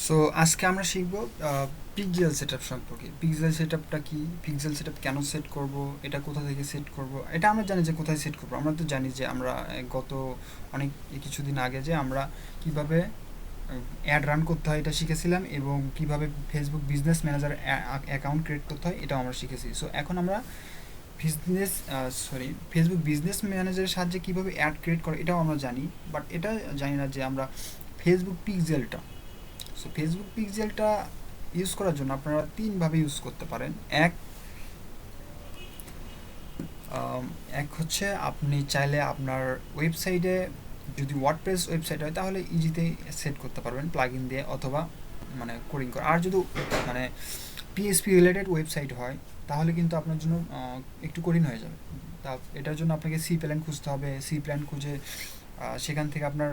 So আজকে আমরা শিখব পিক্সেল সেটআপ সম্পর্কে। পিক্সেল সেটআপটা কি, পিক্সেল সেটআপ কেন সেট করব, এটা কোথা থেকে সেট করব। এটা আমরা জানি যে কোথায় সেট করব। আমরা তো জানি যে আমরা গত অনেক কিছুদিন আগে যে আমরা কিভাবে অ্যাড রান করতে হয় এটা শিখেছিলাম, এবং কিভাবে Facebook business manager account create করতে হয় এটাও আমরা শিখেছি। সো এখন আমরা ফেসবুক বিজনেস ম্যানেজারের সাহায্যে কীভাবে অ্যাড ক্রিয়েট করে এটাও আমরা জানি, বাট এটা জানি না যে আমরা ফেসবুক পিক্সেলটা সো ফেসবুক পিক্সেলটা ইউজ করার জন্য আপনারা তিনভাবে ইউজ করতে পারেন। এক হচ্ছে আপনি চাইলে আপনার ওয়েবসাইটে, যদি ওয়ার্ডপ্রেস ওয়েবসাইট হয় তাহলে ইজিতেই সেট করতে পারবেন প্লাগইন দিয়ে অথবা মানে কোডিং করে। আর যদি মানে পিএসপি রিলেটেড ওয়েবসাইট হয় তাহলে কিন্তু আপনার জন্য একটু কঠিন হয়ে যাবে। তা এটার জন্য আপনাকে সি প্ল্যান খুঁজতে হবে। সি প্ল্যান খুঁজে সেখান থেকে আপনার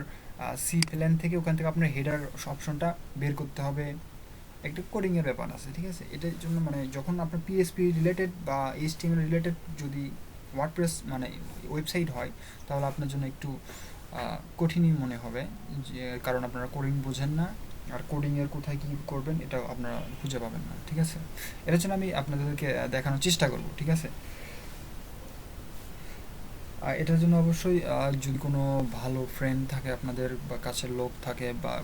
সি প্ল্যান থেকে ওখান থেকে আপনার হেডার অপশনটা বের করতে হবে। একটা কোডিংয়ের ব্যাপার আছে, ঠিক আছে। এটার জন্য মানে যখন আপনার পিএসপি রিলেটেড বা এইচটিএমএল রিলেটেড যদি ওয়ার্ডপ্রেস মানে ওয়েবসাইট হয় তাহলে আপনার জন্য একটু কঠিনই মনে হবে, যে কারণ আপনারা কোডিং বোঝেন না, আর কোডিংয়ের কোথায় কী করবেন এটা আপনারা খুঁজে পাবেন না, ঠিক আছে। এটার জন্য আমি আপনাদেরকে দেখানোর চেষ্টা করব, ঠিক আছে। এটার জন্য অবশ্যই যদি কোনো ভালো ফ্রেন্ড থাকে আপনাদের বা কাছের লোক থাকে বা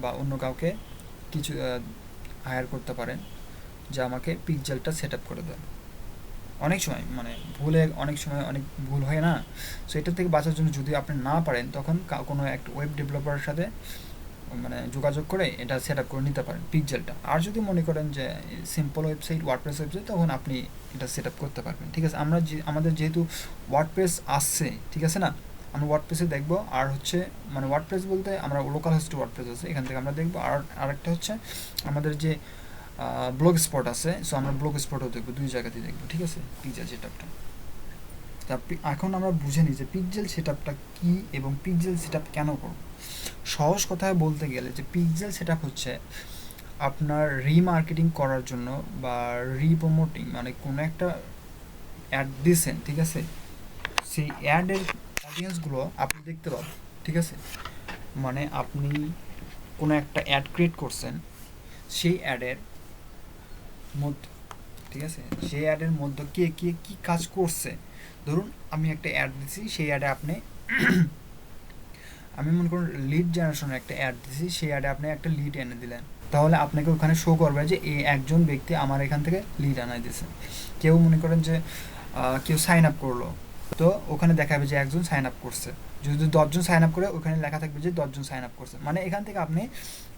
বা অন্য কাউকে কিছু হায়ার করতে পারেন যে আমাকে পিক্সেলটা সেট আপ করে দেয়। অনেক সময় মানে অনেক সময় অনেক ভুল হয় না। সো এটা থেকে বাঁচার জন্য যদি আপনি না পারেন তখন কোনো একটা ওয়েব ডেভেলপারের সাথে মানে যোগাযোগ করে এটা সেট আপ করে নিতে পারেন পিক্সেলটা। আর যদি মনে করেন যে সিম্পল ওয়েবসাইট, ওয়ার্ডপ্রেস ওয়েবসাইট, তখন আপনি এটা সেট আপ করতে পারবেন, ঠিক আছে। আমাদের যেহেতু ওয়ার্ডপ্রেস আসছে, ঠিক আছে না, আমরা ওয়ার্ডপ্রেসে দেখব। আর হচ্ছে মানে ওয়ার্ডপ্রেস বলতে আমরা লোকাল হোস্টে ওয়ার্ডপ্রেস আছে, এখান থেকে আমরা দেখব। আর আরেকটা হচ্ছে আমাদের যে ব্লগ স্পট আছে, সো আমরা ব্লগ স্পটও দেখবো, দুই জায়গাতেই দেখবো, ঠিক আছে, পিক্সেল সেটআপটা। তা এখন আমরা বুঝে নিই যে পিক্সেল সেটআপটা কী এবং পিক্সেল সেটআপ কেন করব। সহজ কথায় বলতে গেলে যে পিক্সেল সেটআপ হচ্ছে আপনার রিমার্কেটিং করার জন্য বা রিপ্রোমোটিং, মানে কোনো একটা অ্যাড দিয়েছেন, ঠিক আছে, সেই অ্যাডের অডিয়েন্সগুলো আপনি দেখতে পাবেন, ঠিক আছে। মানে আপনি কোনো একটা অ্যাড ক্রিয়েট করছেন, সেই অ্যাডের মধ্যে, ঠিক আছে, সেই অ্যাডের মধ্যে কে কে কী কাজ করছে। ধরুন আমি একটা অ্যাড দিছি, সেই অ্যাডে আপনি আমি মনে করুন লিড জেনারেশনের একটা অ্যাড দিছি, সেই অ্যাডে আপনি একটা লিড এনে দিলেন, তাহলে আপনাকে ওখানে শো করবে যে এই একজন ব্যক্তি আমার এখান থেকে লিড আনাই দিয়েছে। কেউ মনে করেন যে কেউ সাইন আপ করলো, তো ওখানে দেখাবে যে একজন সাইন আপ করছে। যদি 10জন সাইন আপ করে ওখানে লেখা থাকবে যে 10জন সাইন আপ করছে। মানে এখান থেকে আপনি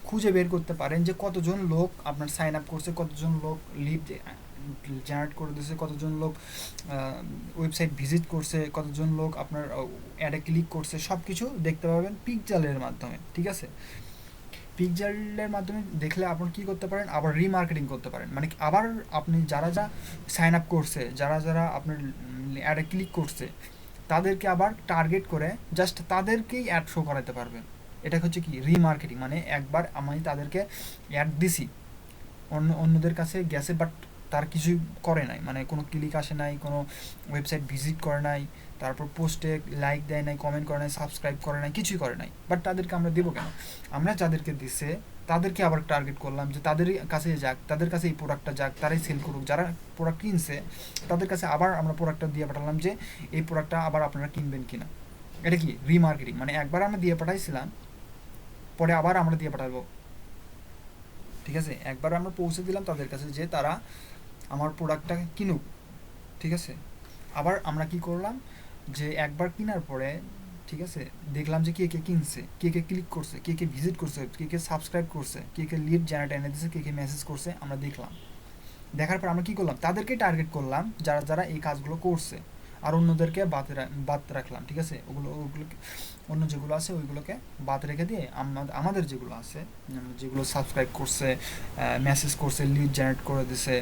খুঁজে বের করতে পারেন যে কতজন লোক আপনার সাইন আপ করছে, কতজন লোক লিড জেনারেট করে দিয়েছে, কতজন লোক ওয়েবসাইট ভিজিট করছে, কতজন লোক আপনার অ্যাডে ক্লিক করছে, সব কিছু দেখতে পাবেন পিক্সেলের মাধ্যমে, ঠিক আছে। পিক্সেলের মাধ্যমে দেখলে আপনি কী করতে পারেন, আবার রিমার্কেটিং করতে পারেন। মানে আবার আপনি যারা সাইন আপ করছে, যারা আপনার অ্যাডে ক্লিক করছে, তাদেরকে আবার টার্গেট করে জাস্ট তাদেরকেই অ্যাড শো করাতে পারবেন। এটা হচ্ছে কি রিমার্কেটিং। মানে একবার আমি তাদেরকে অ্যাড দিছি, অন্যদের কাছে গেছে, বাট তার কিছুই করে নাই, মানে কোনো ক্লিক আসে নাই, কোনো ওয়েবসাইট ভিজিট করে নাই, তারপর পোস্টে লাইক দেয় নাই, কমেন্ট করে নাই, সাবস্ক্রাইব করে নাই, কিছুই করে নাই, বাট তাদেরকে আমরা দেবো কেন? আমরা যাদেরকে দিছে তাদেরকে আবার টার্গেট করলাম যে তাদের কাছে যাক, তাদের কাছে এই প্রোডাক্টটা যাক, তারাই সেল করুক। যারা প্রোডাক্ট কিনছে তাদের কাছে আবার আমরা প্রোডাক্টটা দিয়ে পাঠালাম যে এই প্রোডাক্টটা আবার আপনারা কিনবেন কিনা। এটা কি রিমার্কেটিং। মানে একবার আমরা দিয়ে পাঠাইছিলাম, পরে আবার আমরা দিয়ে পাঠাবো, ঠিক আছে। একবার আমরা পৌঁছে দিলাম তাদের কাছে যে তারা আমার প্রোডাক্টটা কিনুক, ঠিক আছে। আবার আমরা কি করলাম যে একবার কেনার পরে, ঠিক আছে, দেখলাম যে কে কে কিনছে, কে কে ক্লিক করছে, কে কে ভিজিট করছে, কে কে সাবস্ক্রাইব করছে, কে কে লিড জেনারেট এনে দিয়েছে, কে কে মেসেজ করছে, আমরা দেখলাম। দেখার পর আমরা কী করলাম, তাদেরকে টার্গেট করলাম যারা যারা এই কাজগুলো করছে, আর অন্যদেরকে বাদ রাখলাম, ঠিক আছে। ওগুলোকে অন্য যেগুলো আছে ওইগুলোকে বাদ রেখে দিয়ে আমাদের যেগুলো আছে, যেগুলো সাবস্ক্রাইব করছে, মেসেজ করছে, লিড জেনারেট করে দিছে,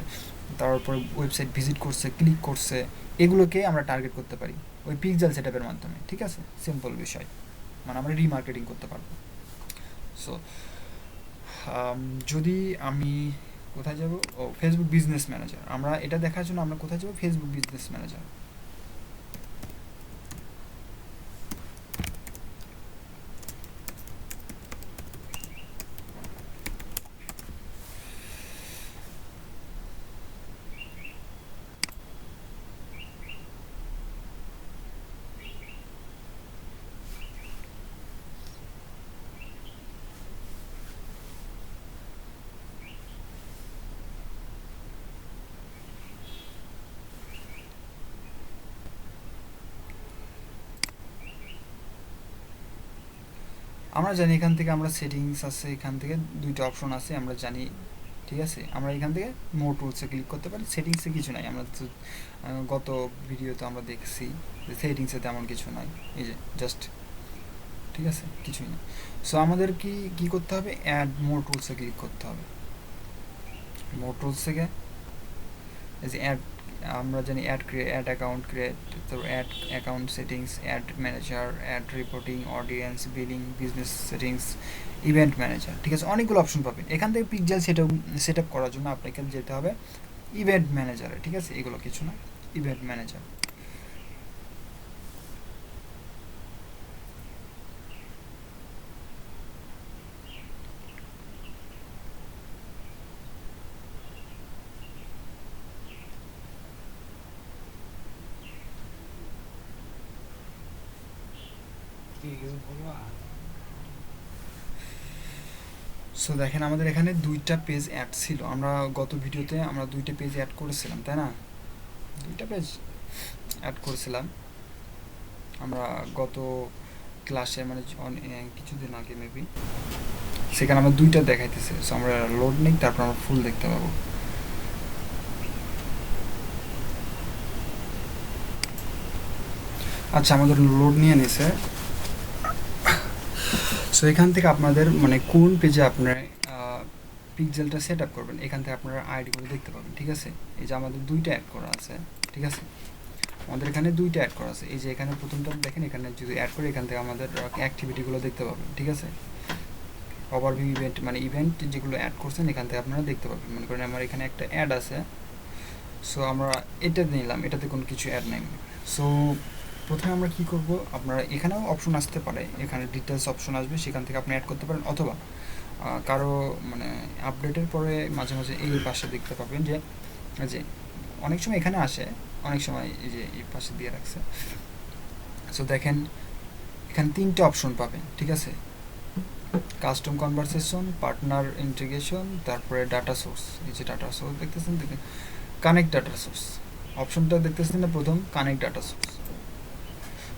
তারপরে ওয়েবসাইট ভিজিট করছে, ক্লিক করছে, এগুলোকে আমরা টার্গেট করতে পারি ওই পিক্সেল সেটআপের মাধ্যমে, ঠিক আছে। সিম্পল বিষয়, মানে আমরা রিমার্কেটিং করতে পারবো। সো যদি আমি কোথায় যাব, ও ফেসবুক বিজনেস ম্যানেজার, আমরা এটা দেখার জন্য আমরা কোথায় যাব, ফেসবুক বিজনেস ম্যানেজার। আমরা জানি এখান থেকে আমরা সেটিংস আছে, এখান থেকে দুইটা অপশন আছে আমরা জানি, ঠিক আছে। আমরা এখান থেকে মোর টুলসে ক্লিক করতে পারি। সেটিংসে কিছু নাই, আমরা তো গত ভিডিওতে আমরা দেখছি যে সেটিংসে তেমন কিছু নাই, এই যে জাস্ট, ঠিক আছে, কিছুই না। সো আমাদের কি করতে হবে, অ্যাড মোর টুলসে ক্লিক করতে হবে। মোর টুলস থেকে এই যে অ্যাড, আমরা জানি অ্যাড অ্যাকাউন্ট ক্রিয়েট, তো ad account settings, ad manager, ad reporting, audience, billing, business settings, event manager, ঠিক আছে, অনেকগুলো অপশন পাবেন। এখান থেকে পিক্সেল সেট আপ করার জন্য আপনাকে যেতে হবে ইভেন্ট ম্যানেজারে, ঠিক আছে, এগুলো কিছু না, ইভেন্ট ম্যানেজার। সো দেখেন আমাদের এখানে দুইটা পেজ অ্যাড ছিল, আমরা গত ভিডিওতে আমরা দুইটা পেজ অ্যাড করেছিলাম, তাই না? দুইটা পেজ অ্যাড করেছিলাম আমরা গত ক্লাসে, মানে কিছুদিন আগে মেবি, সেখানে আমরা দুইটা দেখাইতেছে। সো আমরা লোড নেই, তারপর আমরা ফুল দেখতে পাবো। আচ্ছা, আমাদের লোড নিয়ে নিছে। সো এখান থেকে আপনাদের মানে কোন পেজে আপনার পিক্সেলটা সেট আপ করবেন, এখান থেকে আপনারা আইডিগুলো দেখতে পাবেন, ঠিক আছে। এই যে আমাদের দুইটা অ্যাড করা আছে, ঠিক আছে, আমাদের এখানে দুইটা অ্যাড করা আছে। এই যে এখানে প্রথমটা দেখেন, এখানে যদি অ্যাড করে এখান থেকে আমাদের অ্যাক্টিভিটিগুলো দেখতে পাবেন, ঠিক আছে। ওভারভিউ ইভেন্ট, মানে ইভেন্ট যেগুলো অ্যাড করছেন এখান থেকে আপনারা দেখতে পাবেন। মনে করেন আমার এখানে একটা অ্যাড আছে, সো আমরা এটা নিলাম, এটাতে কোনো কিছু অ্যাড নেই। সো প্রথমে আমরা কি করব, আপনারা এখানেও অপশন আসতে পারে, এখানে ডিটেলস অপশন আসবে, সেখান থেকে আপনি অ্যাড করতে পারেন, অথবা কারো মানে আপডেটের পরে মাঝে মাঝে এই পাশে দেখতে পাবেন যে অনেক সময় এখানে আসে, অনেক সময় এই যে এই পাশে দিয়ে রাখছে। সো দেখেন এখানে তিনটে অপশন পাবেন, ঠিক আছে, কাস্টম কনভারসেশন, পার্টনার ইন্টিগ্রেশন, তারপরে ডাটা সোর্স। এই যে ডাটা সোর্স দেখতেছেন, দেখেন কানেক্ট ডাটা সোর্স অপশনটা দেখতেছেন না, প্রথম কানেক্ট ডাটা সোর্স।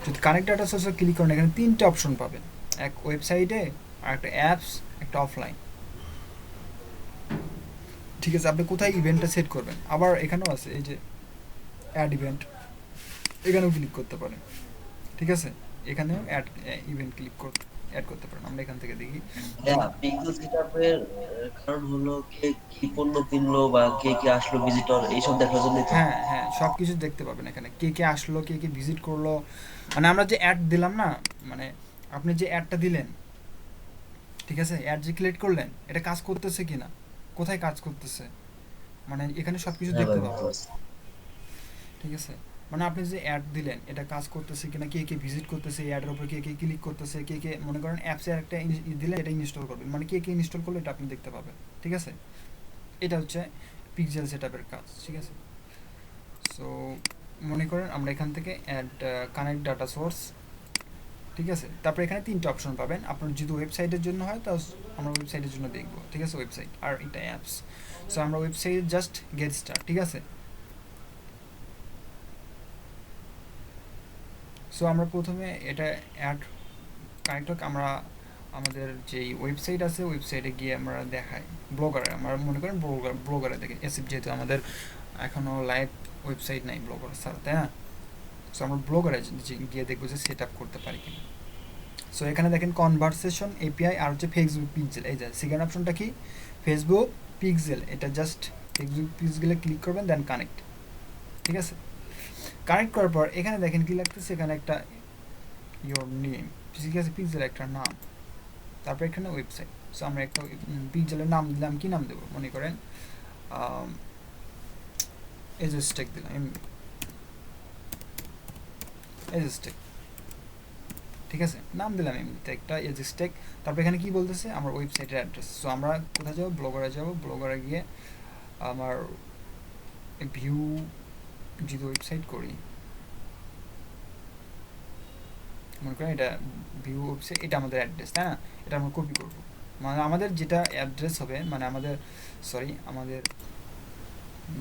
যদি কানেক্ট ডাটা সোর্সে ক্লিক করেন এখানে তিনটে অপশন পাবেন, এক ওয়েবসাইটে, আর একটা অ্যাপস, একটা অফলাইন, ঠিক আছে। আপনি কোথায় ইভেন্টটা সেট করবেন, আবার এখানেও আছে এই যে অ্যাড ইভেন্ট, এখানেও ক্লিক করতে পারেন, ঠিক আছে, এখানেও অ্যাড ইভেন্ট অ্যাড করতে পারেন। আমরা এখান থেকে দেখি। হ্যাঁ, পিক্সেল সেটআপের কারণ হলো কে কি পণ্য কিনলো বা কে কে আসলো ভিজিটর এইসব দেখার জন্যই তো। হ্যাঁ হ্যাঁ, সব কিছু দেখতে পাবেন এখানে, কে কে আসলো, কে কে ভিজিট করলো, মানে আমরা যে অ্যাড দিলাম না, মানে আপনি যে অ্যাডটা দিলেন, ঠিক আছে, অ্যাড যে ক্রিয়েট করলেন, এটা কাজ করতেছে কি না, কোথায় কাজ করতেছে, মানে এখানে সব কিছু হ্যাঁ দেখতে ভাই, পাবেন, বুঝতে পারছি। ঠিক আছে। মানে আপনি যে অ্যাড দিলেন এটা কাজ করতেছে কিনা, কে কে ভিজিট করতেছে, অ্যাডের উপর কে কে ক্লিক করতেছে, কে কে, মনে করেন অ্যাপসে একটা দিলে এটা ইনস্টল করবেন, মানে কে কে ইনস্টল করলো এটা আপনি দেখতে পাবেন, ঠিক আছে। এটা হচ্ছে পিক্সেল সেটআপের কাজ, ঠিক আছে। সো মনে করেন আমরা এখান থেকে অ্যাড কানেক্ট ডাটা সোর্স, ঠিক আছে, তারপরে এখানে তিনটে অপশন পাবেন। আপনার যদি ওয়েবসাইটের জন্য হয় তাও আমরা ওয়েবসাইটের জন্য দেখব, ঠিক আছে, ওয়েবসাইট, আর এটা অ্যাপস। সো আমরা ওয়েবসাইট জাস্ট গেট স্টার্ট, ঠিক আছে। সো আমরা প্রথমে এটা অ্যাড কানেক্ট হোক, আমরা আমাদের যেই ওয়েবসাইট আছে ওয়েবসাইটে গিয়ে আমরা দেখাই ব্লগারে, আমরা মনে করেন ব্লগারে দেখে এসিপ, যেহেতু আমাদের এখনও লাইভ ওয়েবসাইট নাই ব্লগার ছাড়া, তাই না। সো আমরা ব্লগারে গিয়ে দেখবো যে সেট আপ করতে পারি কিনা। সো এখানে দেখেন কনভারসেশন এপিআই আর হচ্ছে ফেসবুক পিক্সেল, এই যে সেকেন্ড অপশনটা কি, ফেসবুক পিক্সেল, এটা জাস্ট ফেসবুক পিক্সেলে ক্লিক করবেন, দেন কানেক্ট, ঠিক আছে। কানেক্ট করার পর এখানে দেখেন কি লাগতেছে, এখানে একটা ইয়োর নেম, ঠিক আছে, পিক্সেল একটা নাম, তারপর এখানে ওয়েবসাইট। সো আমরা একটা পিক্সেলের নাম দিলাম, কি নাম দেবো, মনে করেন এজেস্টেক দিলাম, এজেস্টেক, ঠিক আছে, নাম দিলাম এমনিতে একটা এজেস্টেক। তারপর এখানে কি বলতেছে, আমার ওয়েবসাইটের অ্যাড্রেস। সো আমরা কোথায় যাবো, ব্লগারে যাবো, ব্লগারে গিয়ে আমার ভিউ যদি ওয়েবসাইট করি, মনে করেন এটা ভিউ ওয়েবসাইট, এটা আমাদের অ্যাড্রেস, তাই না, এটা আমরা কপি করবো, মানে আমাদের যেটা অ্যাড্রেস হবে, মানে আমাদের আমাদের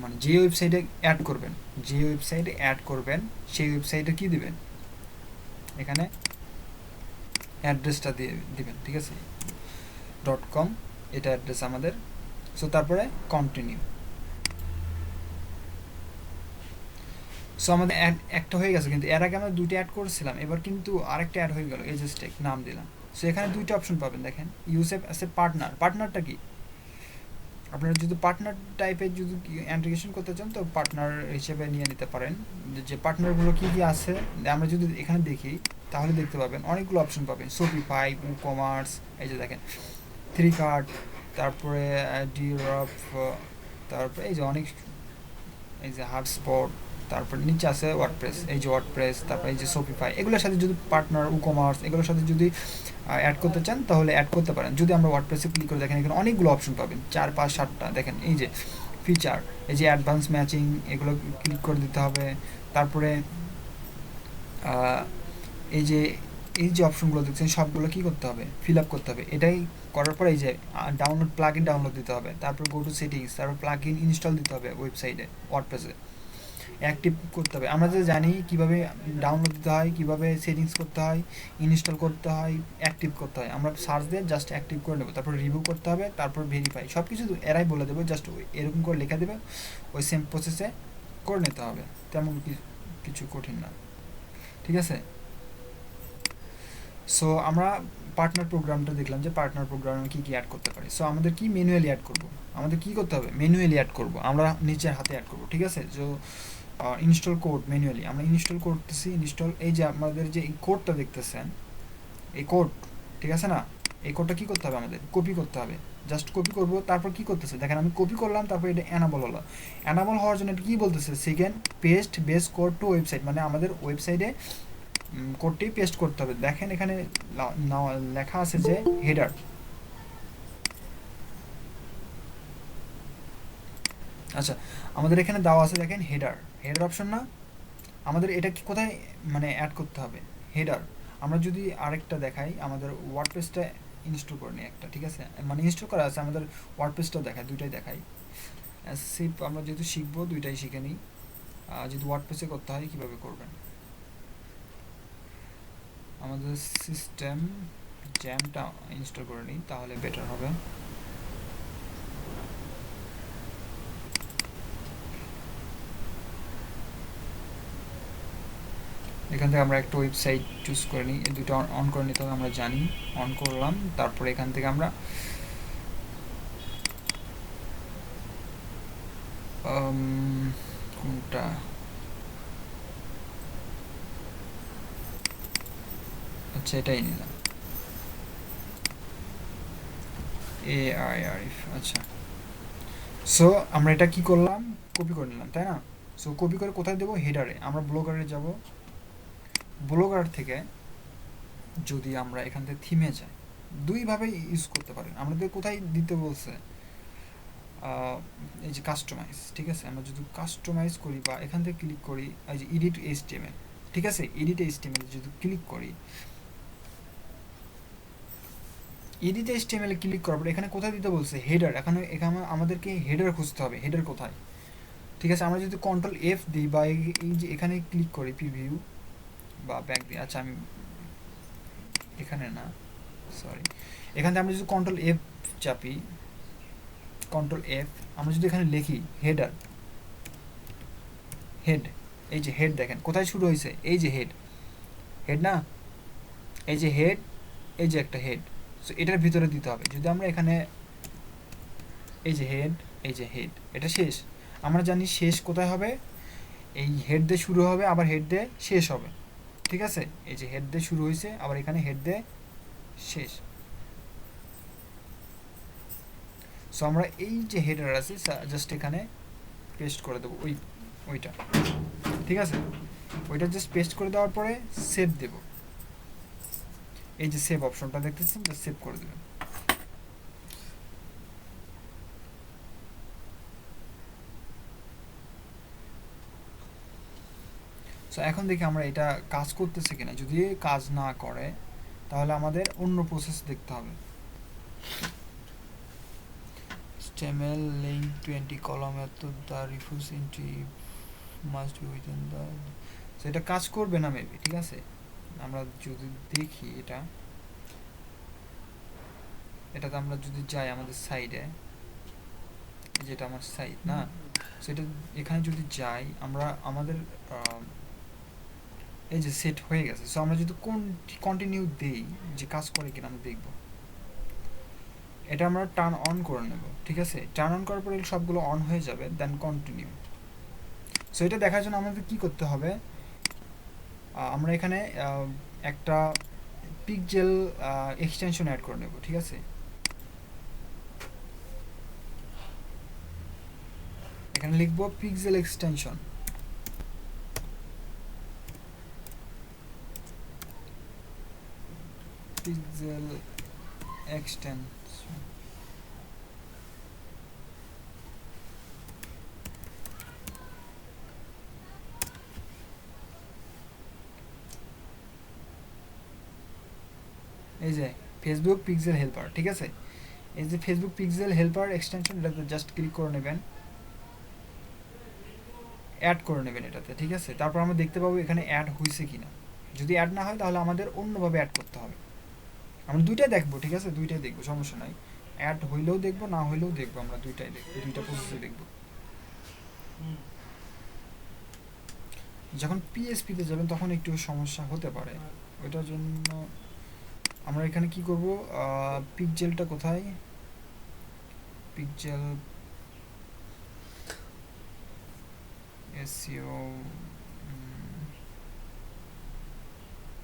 মানে যে ওয়েবসাইটে অ্যাড করবেন, যে ওয়েবসাইটে অ্যাড করবেন সেই ওয়েবসাইটে কি দিবেন, এখানে অ্যাড্রেসটা দিয়ে দিবেন, ঠিক আছে, .com এটা অ্যাড্রেস আমাদের। সো তারপরে কন্টিনিউ। সো আমাদের অ্যাড একটা হয়ে গেছে, কিন্তু এর আগে আমরা দুইটা অ্যাড করেছিলাম, এবার কিন্তু আরেকটা অ্যাড হয়ে গেল, এজেস্টেক নাম দিলাম। সো এখানে দুইটা অপশন পাবেন, দেখেন ইউসেফ আছে পার্টনার। পার্টনারটা কি, আপনারা যদি পার্টনার টাইপের যদি অ্যান্টিগ্রেশন করতে চান তো পার্টনার হিসেবে নিয়ে নিতে পারেন। যে পার্টনারগুলো কী কী আছে আমরা যদি এখানে দেখি তাহলে দেখতে পাবেন অনেকগুলো অপশন পাবেন, শপিফাই, ই কমার্স, এই যে দেখেন থ্রি কার্ট, তারপরে ডিরপ, তারপরে এই যে অনেক, এই যে হাবস্পট, তারপরে নিচে আছে ওয়ার্ডপ্রেস, এই যে ওয়ার্ডপ্রেস, তারপরে এই যে শপিফাই, এগুলোর সাথে যদি পার্টনার, ই কমার্স এগুলোর সাথে যদি অ্যাড করতে চান তাহলে অ্যাড করতে পারেন। যদি আমরা ওয়ার্ডপ্রেসে ক্লিক করে দেখেন এখানে অনেকগুলো অপশন পাবেন, 4 5 7টা, দেখেন এই যে ফিচার, এই যে অ্যাডভান্স ম্যাচিং, এগুলো ক্লিক করে দিতে হবে। তারপরে এই যে এই যে অপশনগুলো দেখছেন সবগুলো কী করতে হবে, ফিল আপ করতে হবে। এটাই করার পর এই যে ডাউনলোড প্লাগ ইন ডাউনলোড দিতে হবে, তারপর গো টু সেটিংস, তারপর প্লাগ ইন ইনস্টল দিতে হবে ওয়েবসাইটে, ওয়ার্ডপ্রেসে অ্যাক্টিভ করতে হবে। আমরা যে জানি কীভাবে ডাউনলোড দিতে হয়, কীভাবে সেটিংস করতে হয়, ইনস্টল করতে হয়, অ্যাক্টিভ করতে হয়, আমরা সার্চ দিয়ে জাস্ট অ্যাক্টিভ করে নেবো, তারপর রিভিউ করতে হবে, তারপর ভেরিফাই, সব কিছু এরাই বলে দেবে, জাস্ট এরকম করে লেখা দেবে, ওই সেম প্রসেসে করে নিতে হবে, তেমন কিছু কঠিন না, ঠিক আছে। সো আমরা পার্টনার প্রোগ্রামটা দেখলাম যে পার্টনার প্রোগ্রামে কী কী অ্যাড করতে পারি। সো আমাদের কি ম্যানুয়ালি অ্যাড করব, আমাদের কী করতে হবে, ম্যানুয়ালি অ্যাড করব, আমরা নিচের হাতে অ্যাড করব, ঠিক আছে। সো ইনস্টল কোড ম্যানুয়ালি আমরা ইনস্টল করতেছি, ইনস্টল, এই যে আমাদের যে এই কোডটা দেখতেছেন, এই কোড, ঠিক আছে না, এই কোডটা কী করতে হবে, আমাদের কপি করতে হবে, জাস্ট কপি করব। তারপর কি করতেছে দেখেন, আমি কপি করলাম, তারপর এটা অ্যানাবল হলো। অ্যানাবল হওয়ার জন্য এটা কী বলতেছে, second paste base code to website, মানে আমাদের ওয়েবসাইটে কোডটি পেস্ট করতে হবে। দেখেন এখানে লেখা আছে যে হেডার, আচ্ছা আমাদের এখানে দেওয়া আছে দেখেন হেডার, হেডার অপশন না, আমাদের এটা কি কোথায় মানে অ্যাড করতে হবে, হেডার। আমরা যদি আরেকটা দেখাই, আমাদের ওয়ার্ডপ্রেসটা ইনস্টল করে নিই একটা, ঠিক আছে, মানে ইনস্টল করা আছে, আমাদের ওয়ার্ডপ্রেসটাও দেখায়, দুইটাই দেখাই। সিপ আমরা যেহেতু শিখবো দুইটাই শিখে নিই। যদি ওয়ার্ডপ্রেসে করতে হয় কীভাবে করবেন, আমাদের সিস্টেম জ্যামটা ইনস্টল করে নিই তাহলে বেটার হবে। এখান থেকে আমরা একটা ওয়েবসাইট চুজ করে নিই, এই দুটো অন করে নিতে হবে, আমরা জানি। অন করলাম, তারপরে এখান থেকে আমরা কোনটা, আচ্ছা এটাই নিলাম, AIRF, আচ্ছা। সো আমরা এটা কি করলাম, কপি করে নিলাম, তাই না। সো কপি করে কোথায় দেবো, হেডারে। আমরা ব্লগারে যাব, ব্লগার থেকে যদি আমরা এখান থেকে থিমে যাই, দুইভাবে ইউজ করতে পারেন। আমাদের কোথায় দিতে বলছে, এই যে কাস্টমাইজ, ঠিক আছে, আমরা যদি কাস্টমাইজ করি বা এখান থেকে ক্লিক করি, এই যে এডিট HTML, ঠিক আছে, এডিট HTML যদি ক্লিক করি, এডিট HTML ক্লিক করার পর এখানে কোথায় দিতে বলছে, হেডার। এখানে আমাদেরকে হেডার খুঁজতে হবে, হেডার কোথায়, ঠিক আছে। আমরা যদি কন্ট্রোল F দিই বা এই যে এখানে ক্লিক করি, প্রিভিউ বা ব্যাক দিই, আচ্ছা আমি এখানে না, সরি, এখান থেকে আমরা যদি কন্ট্রোল F চাপি, কন্ট্রোল F, আমরা যদি এখানে লিখি হেডার, হেড, এই যে হেড দেখেন কোথায় শুরু হয়েছে, এই যে হেড, হেড না, এই যে হেড, এই যে একটা হেড। সো এটার ভিতরে দিতে হবে। যদি আমরা এখানে এই যে হেড, এই যে হেড, এটা শেষ। আমরা জানি শেষ কোথায় হবে, এই হেড দিয়ে শুরু হবে আবার হেড দিয়ে শেষ হবে, ঠিক আছে। এই যে হেড দিয়ে শুরু হয়েছে, আবার এখানে হেড দিয়ে শেষ। সো আমরা এই যে হেডার আছে জাস্ট এখানে পেস্ট করে দেবো, ওইটা, ঠিক আছে। ওইটা জাস্ট পেস্ট করে দেওয়ার পরে সেভ দেব, এই যে সেভ অপশনটা দেখতেছেন, জাস্ট সেভ করে দেবেন। সো এখন দেখি আমরা এটা কাজ করতেছে কিনা। যদি কাজ না করে তাহলে আমাদের অন্য প্রসেস দেখতে হবে। HTML link to empty column method, the refuse entry must be within the, সেটা কাজ করবে না মেবি, ঠিক আছে। আমরা যদি দেখি এটা এটাতে আমরা যদি যাই আমাদের সাইডে, যেটা আমার সাইড না, সেটা এখানে যদি যাই আমরা আমাদের এই যে সেট হয়ে গেছে। সো আমরা যদি কন্টিনিউ দেই যে কাজ করে কিনা আমরা দেখব। এটা আমরা টার্ন অন করে নেব, ঠিক আছে? টার্ন অন করার পরে সবগুলো অন হয়ে যাবে, দেন কন্টিনিউ। সো এটা দেখার জন্য আমাদের কি করতে হবে, আমরা এখানে একটা পিকজেল এক্সটেনশন অ্যাড করে নেব, ঠিক আছে? এখানে লিখব পিক্সেল এক্সটেনশন, পিক্সেল এক্সটেনশন। এই যে ফেসবুক পিক্সেল হেল্পার, ঠিক আছে? এই যে ফেসবুক পিক্সেল হেল্পার এক্সটেনশন, এটাতে জাস্ট ক্লিক করে নেবেন, অ্যাড করে নেবেন এটাতে, ঠিক আছে? তারপর আমরা দেখতে পাবো এখানে অ্যাড হয়েছে কিনা। যদি অ্যাড না হয় তাহলে আমাদের অন্যভাবে অ্যাড করতে হবে। আমরা দুইটাই দেখবো, ঠিক আছে? দুইটাই দেখবো, সমস্যা নাই। অ্যাড হইলেও দেখবো, না হইলেও দেখবো, আমরা দুইটাই দেখবো, দুইটা প্রসেসে দেখবো। যখন পিএসপিতে যাবেন তখন একটু সমস্যা হতে পারে, ওইটার জন্য আমরা এখানে কি করব, পিকজেলটা কোথায়, পিকজেল এসইও,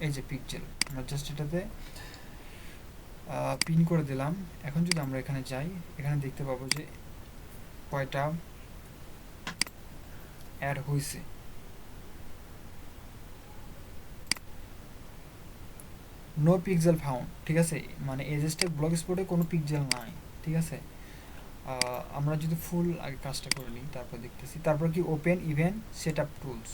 এই যে পিকজেল, আমরা জাস্ট এটাতে পিন করে দিলাম। এখন যদি আমরা এখানে যাই, এখানে দেখতে পাবো যে কয়টা অ্যাড হয়েছে। নো পিক্সেল ফাউন্ড, ঠিক আছে? মানে এজেস্টের ব্লগ স্পটে কোনো পিক্সেল নাই, ঠিক আছে? আমরা যদি ফুল আগে কাজটা করে নিই, তারপর দেখতেছি। তারপর কি open event set up tools,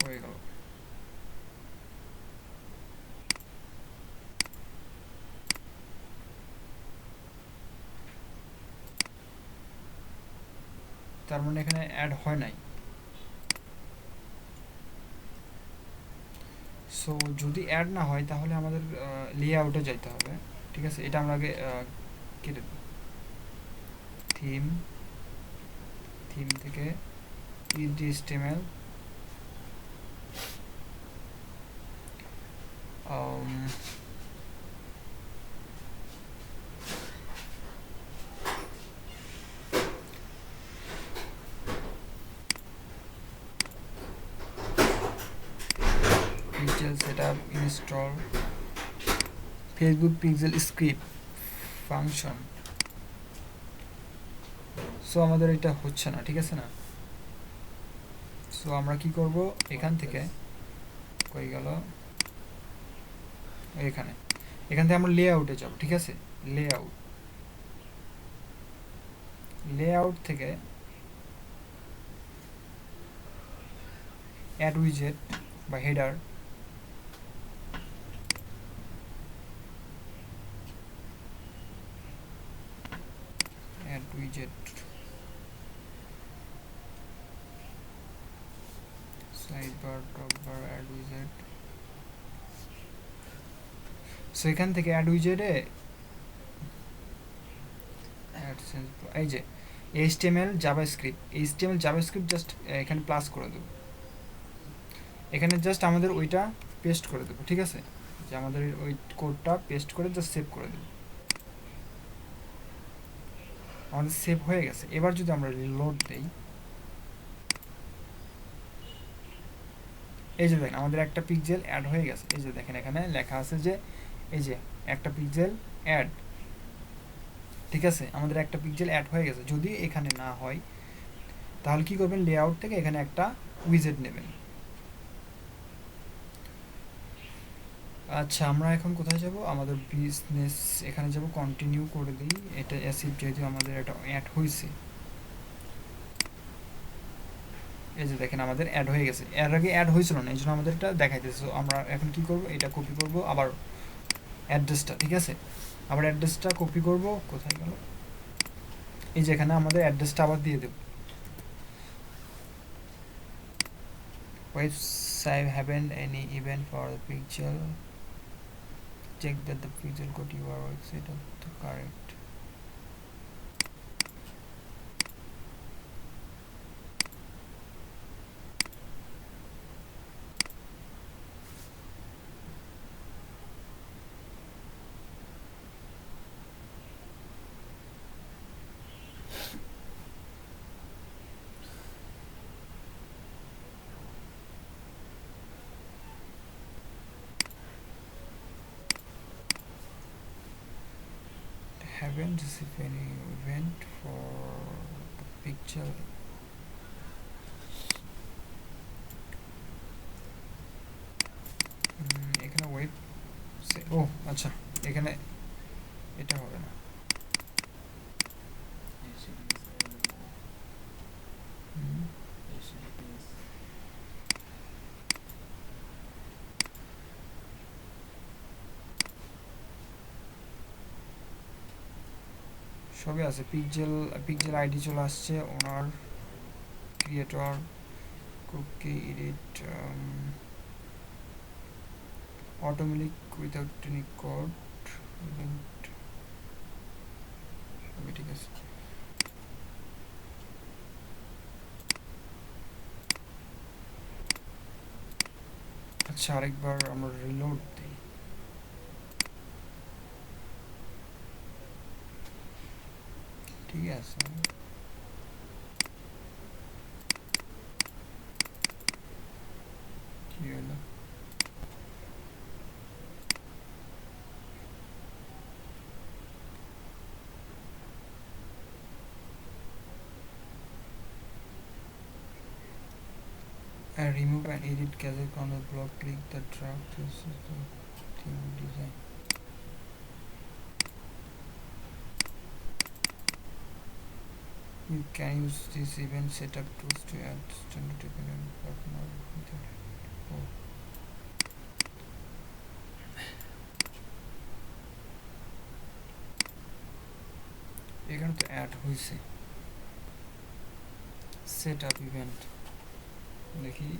হয়ে গেল। তার মানে এখানে অ্যাড হয় নাই। সো যদি অ্যাড না হয় তাহলে আমাদের লেআউটে যাইতে হবে, ঠিক আছে? এটা আমরা আগে কেটে দেব। থিম, থিম থেকে HTML, pixel setup, install Facebook pixel script function. So আমাদের এটা হচ্ছে না, ঠিক আছে না? সো আমরা কি করব, এখান থেকে কই গেল, এখানে, এখান থেকে আমরা লেআউটে যাব, ঠিক আছে? লেআউট, লেআউট থেকে অ্যাড উইজেট বা header, add উইজেট, sidebar, টপবার, add উইজেট। So এখান থেকে অ্যাড উইজেটে এই যে HTML JavaScript, HTML JavaScript just এখানে প্লাস করে দেবো, এখানে জাস্ট আমাদের ওইটা পেস্ট করে দেবো, ঠিক আছে? যে আমাদের ওই কোডটা পেস্ট করে জাস্ট সেভ করে দেবো। আমাদের সেভ হয়ে গেছে। এবার যদি আমরা রিলোড দেই, এই যে দেখেন আমাদের একটা পিক্সেল অ্যাড হয়ে গেছে। এই যে দেখেন এখানে লেখা আছে যে এই যে একটা পিক্সেল অ্যাড, ঠিক আছে? আমাদের একটা পিক্সেল অ্যাড হয়ে গেছে। যদি এখানে না হয় তাহলে কি করবেন, লেআউট থেকে এখানে একটা উইজেট নেবেন, আচ্ছা, আমরা এখন কোথায় যাব? আমাদের বিজনেস এখানে যাব, কন্টিনিউ করে দিই। এটা অ্যাসিড যেহেতু আমাদের এটা অ্যাড হয়েছে, এই যে দেখেন আমাদের অ্যাড হয়ে গেছে, এর আগে অ্যাড হয়েছিল না, এই জন্য আমাদের এটা দেখাইতেছে। তো আমরা এখন কি করব, এটা কপি করব, আবার অ্যাড্রেসটা, ঠিক আছে, আবার অ্যাড্রেসটা কপি করব, কোথায় গেল, এই যে এখানে আমাদের অ্যাড্রেসটা আবার দিয়ে দেব। Website haven't any event for the pixel, check that the pixel code you are website of the correct. Haven't received any event for the pixel. এখানে ওয়েব, ও আচ্ছা, এখানে এটা হবে না। হুম, সবই আছে, পিক্সেল, পিক্সেল আইডি চলে আসছে, owner, creator, cookie, edit, automatic without any code, event, সবই ঠিক আছে। আচ্ছা, আরেকবার আমরা রিলোড দিই। ঠিক আছে, কি হলো? Remove and edit gadget on the block, click the drag, this is the theme design. You can use this event setup tools to add standard event and partner with it. Oh. এখানে তো add হয়েছে set up event, দেখি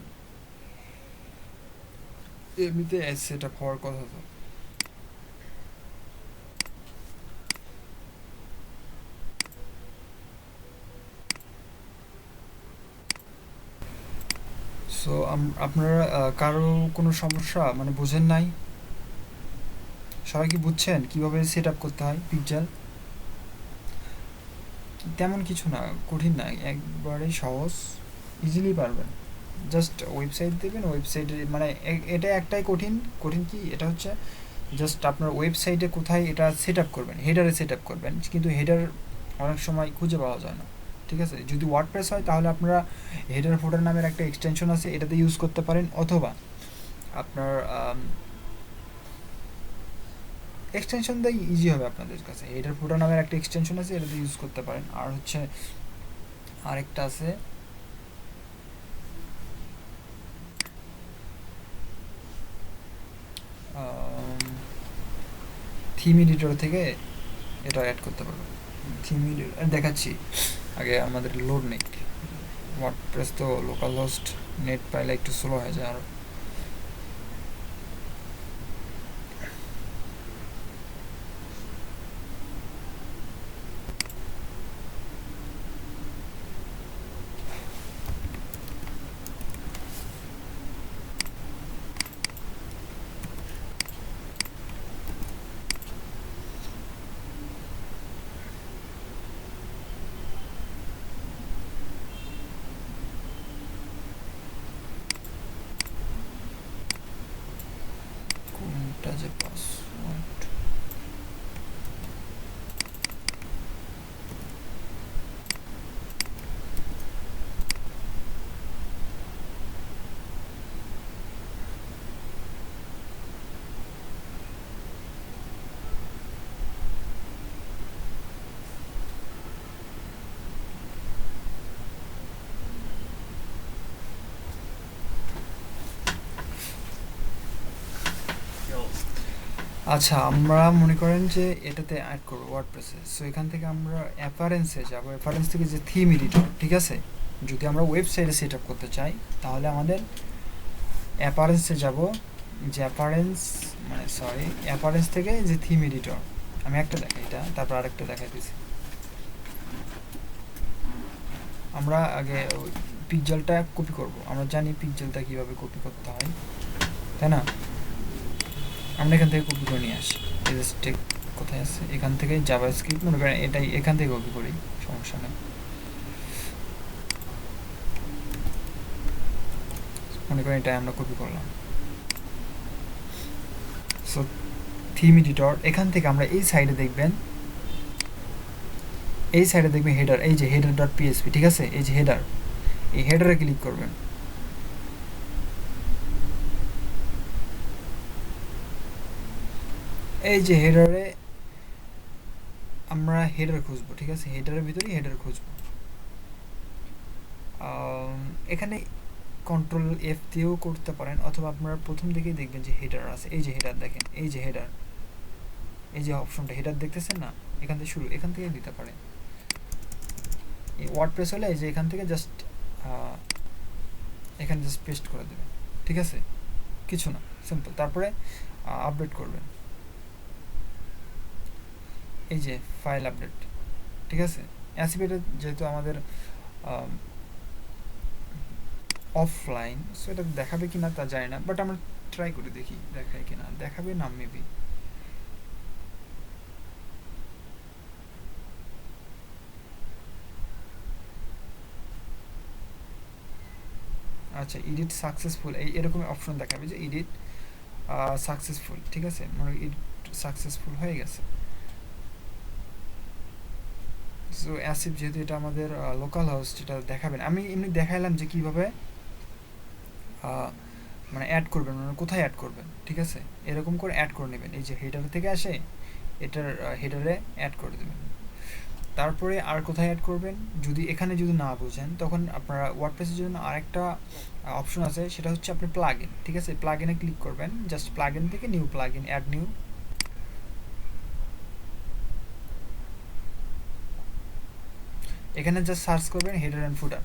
এমনিতে set up হওয়ার কথা তো। So আপনারা কারো কোনো সমস্যা মানে বুঝেন নাই? সবাই কি বুঝছেন কিভাবে সেট আপ করতে হয় পিক্সেল? তেমন কিছু না, কঠিন না, একবারে সহজ, ইজিলি পারবেন। জাস্ট ওয়েবসাইট দেবেন, ওয়েবসাইটে মানে এটা একটাই কঠিন, কঠিন কি এটা হচ্ছে জাস্ট আপনার ওয়েবসাইটে কোথায় এটা সেট আপ করবেন, হেডারে সেট আপ করবেন, কিন্তু হেডার অনেক সময় খুঁজে পাওয়া যায় না, ঠিক আছে। যদি ওয়ার্ডপ্রেস হয় তাহলে আপনারা হেডার ফোল্ডার নামের একটা এক্সটেনশন আছে, এটাতে ইউজ করতে পারেন, অথবা আপনার এক্সটেনশন দিয়ে ইজি হবে আপনাদের কাছে। হেডার ফোল্ডার নামের একটা এক্সটেনশন আছে, এটাতে ইউজ করতে পারেন। আর হচ্ছে আরেকটা আছে, থিম এডিটর থেকে এটা অ্যাড করতে পারবেন। থিম এডিটর দেখাচ্ছি, আগে আমাদের লোড নেই। ওয়ার্ডপ্রেস তো লোকাল হোস্ট, নেট পাইলে একটু স্লো হয়ে যায় আরও। আচ্ছা, আমরা মনে করেন যে এটাতে অ্যাড করবো ওয়ার্ডপ্রেসে। সো এখান থেকে আমরা অ্যাপারেন্সে যাব, অ্যাপারেন্স থেকে যে থিম এডিটর, ঠিক আছে, যদি আমরা ওয়েবসাইটে সেট আপ করতে চাই তাহলে আমাদের অ্যাপারেন্সে যাব, যে অ্যাপারেন্স মানে সরি অ্যাপারেন্স থেকে যে থিম এডিটর, আমি একটা দেখাই এটা, তারপর আরেকটা দেখাই দিচ্ছি। আমরা আগে পিকজেলটা কপি করব, আমরা জানি পিকজেলটা কীভাবে কপি করতে হয়, তাই না? আমরা এখান থেকে কপি করে নিয়ে আসি, টেক কোথায় আছে, এখান থেকে জাভাস্ক্রিপ্ট মনে করেন এটাই, এখান থেকে কপি করি, সমস্যা নেই। মনে করেন এটাই আমরা কপি করলাম। সো থিম এডিটর, এখান থেকে আমরা এই সাইডে দেখবেন, এই সাইডে দেখবেন হেডার, এই যে হেডার ডট পিএসপি, ঠিক আছে, এই যে হেডার, এই হেডারে ক্লিক করবেন। এই যে হেডারে আমরা হেডার খুঁজবো, ঠিক আছে, হেডারের ভিতরে হেডার খুঁজবো। এখানে কন্ট্রোল এফ দিয়েও করতে পারেন, অথবা আপনারা প্রথম দিকেই দেখবেন যে হেডার আছে, এই যে হেডার দেখেন, এই যে হেডার, এই যে অপশনটা হেডার দেখতেছেন না, এখান থেকে শুরু, এখান থেকে দিতে পারেন। এই ওয়ার্ডপ্রেস হলে এই যে এখান থেকে জাস্ট এখানে জাস্ট পেস্ট করে দেবেন, ঠিক আছে, কিছু না, সিম্পল। তারপরে আপডেট করবেন, এই যে ফাইল আপডেট, ঠিক আছে। অ্যাসিপেটে যেহেতু আমাদের অফলাইন, সো এটা দেখাবে কিনা তা জানি না, বাট আমরা ট্রাই করে দেখি দেখায় কিনা, দেখাবে না মেবি। আচ্ছা, এডিট সাকসেসফুল, এই এরকম অপশন দেখাবে যে এডিট সাকসেসফুল, ঠিক আছে, মানে এডিট সাকসেসফুল হয়ে গেছে। সো অ্যাসিপ যেহেতু এটা আমাদের লোকাল হোস্ট, এটা দেখাবেন। আমি এমনি দেখাইলাম যে কীভাবে মানে অ্যাড করবেন, মানে কোথায় অ্যাড করবেন, ঠিক আছে, এরকম করে অ্যাড করে নেবেন। এই যে হেডার থেকে আসে, এটার হেডারে অ্যাড করে দেবেন। তারপরে আর কোথায় অ্যাড করবেন, যদি এখানে যদি না বোঝেন, তখন আপনারা ওয়ার্ডপ্রেসের জন্য আরেকটা অপশন আছে, সেটা হচ্ছে আপনি প্লাগ ইন, ঠিক আছে, প্লাগ ইনে ক্লিক করবেন, জাস্ট প্লাগ ইন থেকে new plugin, add new, এখানে জাস্ট সার্চ করবেন header and footer,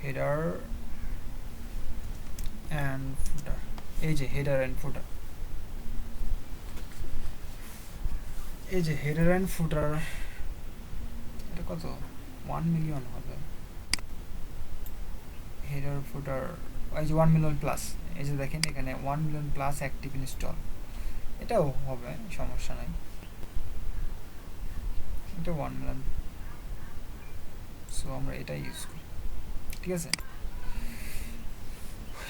header and footer, এই যে হেডার অ্যান্ড ফুটার, এই যে হেডার অ্যান্ড ফুটার, এটা কত 1 মিলিয়ন হবে, হেডার ফুটার, এই যে 1 মিলিয়ন প্লাস, এই যে দেখেন এখানে 1 মিলিয়ন প্লাস অ্যাক্টিভ ইনস্টল, এটাও হবে, সমস্যা নাই, এটা 1 মিলিয়ন। সো আমরা এটাই ইউজ করি, ঠিক আছে,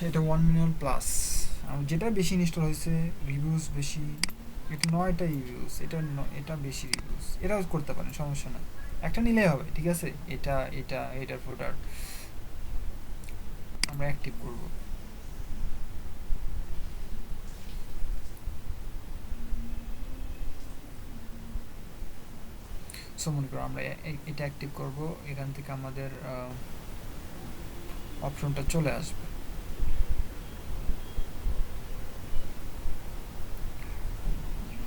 এটা 1 মিলিয়ন প্লাস। যেটা বেশি ইনস্টল হয়েছে, রিভিউজ বেশি, এটা 9টা রিভিউজ, এটা বেশি রিভিউজ, এটাও করতে পারেন, সমস্যা না, একটা নিলেই হবে, ঠিক আছে। এটার ফুটার আমরা অ্যাক্টিভ করব। সো মনে করো আমরা এটা অ্যাক্টিভ করব, এখান থেকে আমাদের অপশনটা চলে আসবে,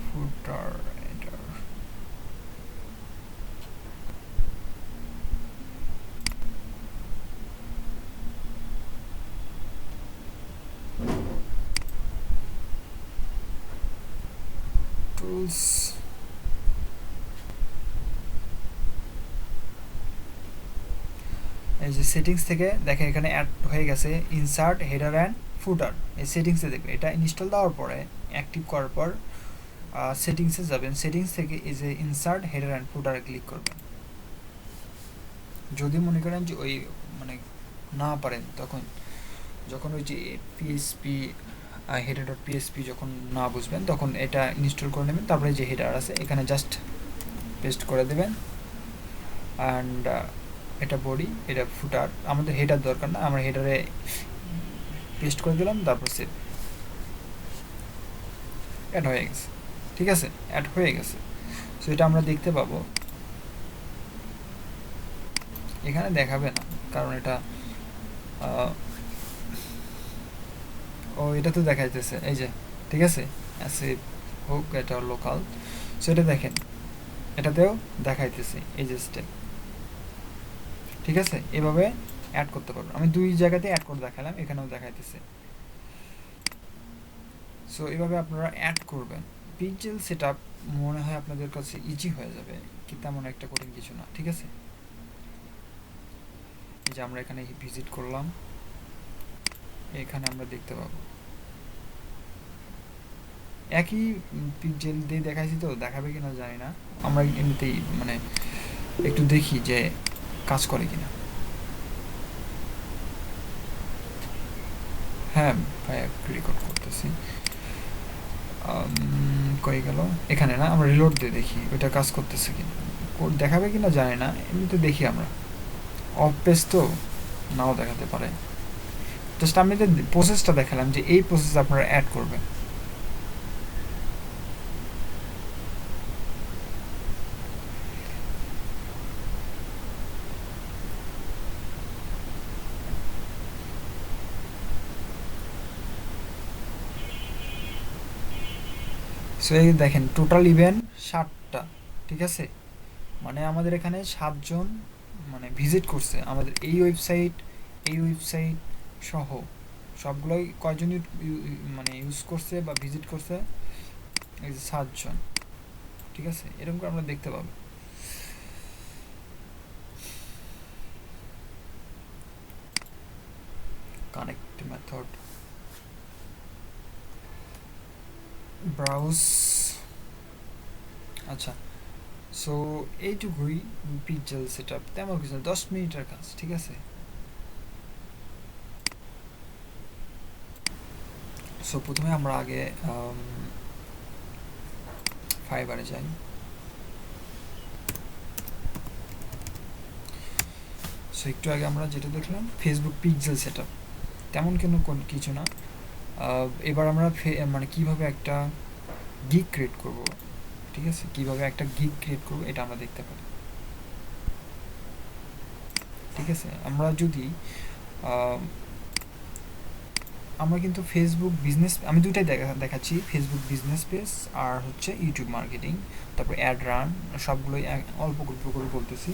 ফুটার এটার, টুলস, এই যে সেটিংস থেকে দেখেন এখানে অ্যাড হয়ে গেছে ইনসার্ট হেডার অ্যান্ড ফুটার, এই সেটিংসে দেখবে, এটা ইনস্টল দেওয়ার পরে অ্যাক্টিভ করার পর সেটিংসে যাবেন, সেটিংস থেকে এই যে ইনসার্ট হেডার অ্যান্ড ফুটারে ক্লিক করবেন। যদি মনে করেন যে ওই মানে না পারেন, তখন যখন ওই যে পিএসপি হেডার ডট পিএসপি যখন না বুঝবেন, তখন এটা ইনস্টল করে নেবেন, তারপরে যে হেডার আছে এখানে জাস্ট পেস্ট করে দেবেন, অ্যান্ড এটা বডি, এটা ফুটার, আমাদের হেডার দরকার না, আমরা হেডারে পেস্ট করে দিলাম, তারপর সেভ, অ্যাড হয়ে গেছে, ঠিক আছে, অ্যাড হয়ে গেছে। সো এটা আমরা দেখতে পাবো, এখানে দেখাবে না, কারণ এটা ও এটা তো দেখাইতেছে এই যে, ঠিক আছে, অ্যাসিড হোক এটা লোকাল। সো এটা দেখেন, এটাতেও দেখাইতেছে এই যে স্টেপ, ঠিক আছে। এভাবে অ্যাড করতে পারবেন, আমি দুই জায়গাতে অ্যাড করে দেখালাম, এখানেও দেখাইতেছে। সো এভাবে আপনারা অ্যাড করবেন। পিক্সেল সেট আপ মনে হয় আপনাদের কাছে ইজি হয়ে যাবে, কি তেমন একটা কঠিন কিছু না, ঠিক আছে। এই যে আমরা এখানে ভিজিট করলাম, এখানে আমরা দেখতে পাবো একই পিক্সেল দিয়ে দেখাইছি, তো দেখাবে কিনা জানি না। আমরা এমনিতেই মানে একটু দেখি যে কাজ করে কিনা। হ্যাঁ ভাই রেকর্ড করতেছি। কই গেল, এখানে না, আমরা রিলোড দিয়ে দেখি ওইটা কাজ করতেছে কিনা, দেখাবে কিনা জানি না, এমনিতে দেখি আমরা। অফ পেজ তো নাও দেখাতে পারে, জাস্ট আমি প্রসেসটা দেখালাম যে এই প্রসেস আপনারা অ্যাড করবেন। সো এই দেখেন টোটাল ইভেন্ট 7টা, ঠিক আছে। মানে আমাদের এখানে 7জন মানে ভিজিট করছে আমাদের এই ওয়েবসাইট সহ সবগুলোই কয়জন মানে ইউজ করছে বা ভিজিট করছে, এই যে 7জন, ঠিক আছে। এরকম করে আমরা দেখতে পাবো। কানেক্ট মেথড, ব্রাউজ, আচ্ছা। সো এইটুকুই পিক্সেল সেট আপ, তেমন কিছু না, 10 মিনিটের কাজ, ঠিক আছে। সো প্রথমে আমরা আগে ফাইবারে যাই। সো একটু আগে আমরা যেটা দেখলাম ফেসবুক পিক্সেল সেট আপ, তেমন কোনো কিছু না। এবার আমরা মানে কিভাবে একটা গিগ ক্রিয়েট করব, ঠিক আছে, কিভাবে একটা গিগ ক্রিয়েট করব এটা আমরা দেখতে পারি, ঠিক আছে। আমরা যদি আমরা কিন্তু ফেসবুক বিজনেস, আমি দুইটাই দেখাচ্ছি, ফেসবুক বিজনেস পেজ আর হচ্ছে ইউটিউব মার্কেটিং, তারপর অ্যাড রান, সবগুলোই অল্প অল্প করে বলতেছি।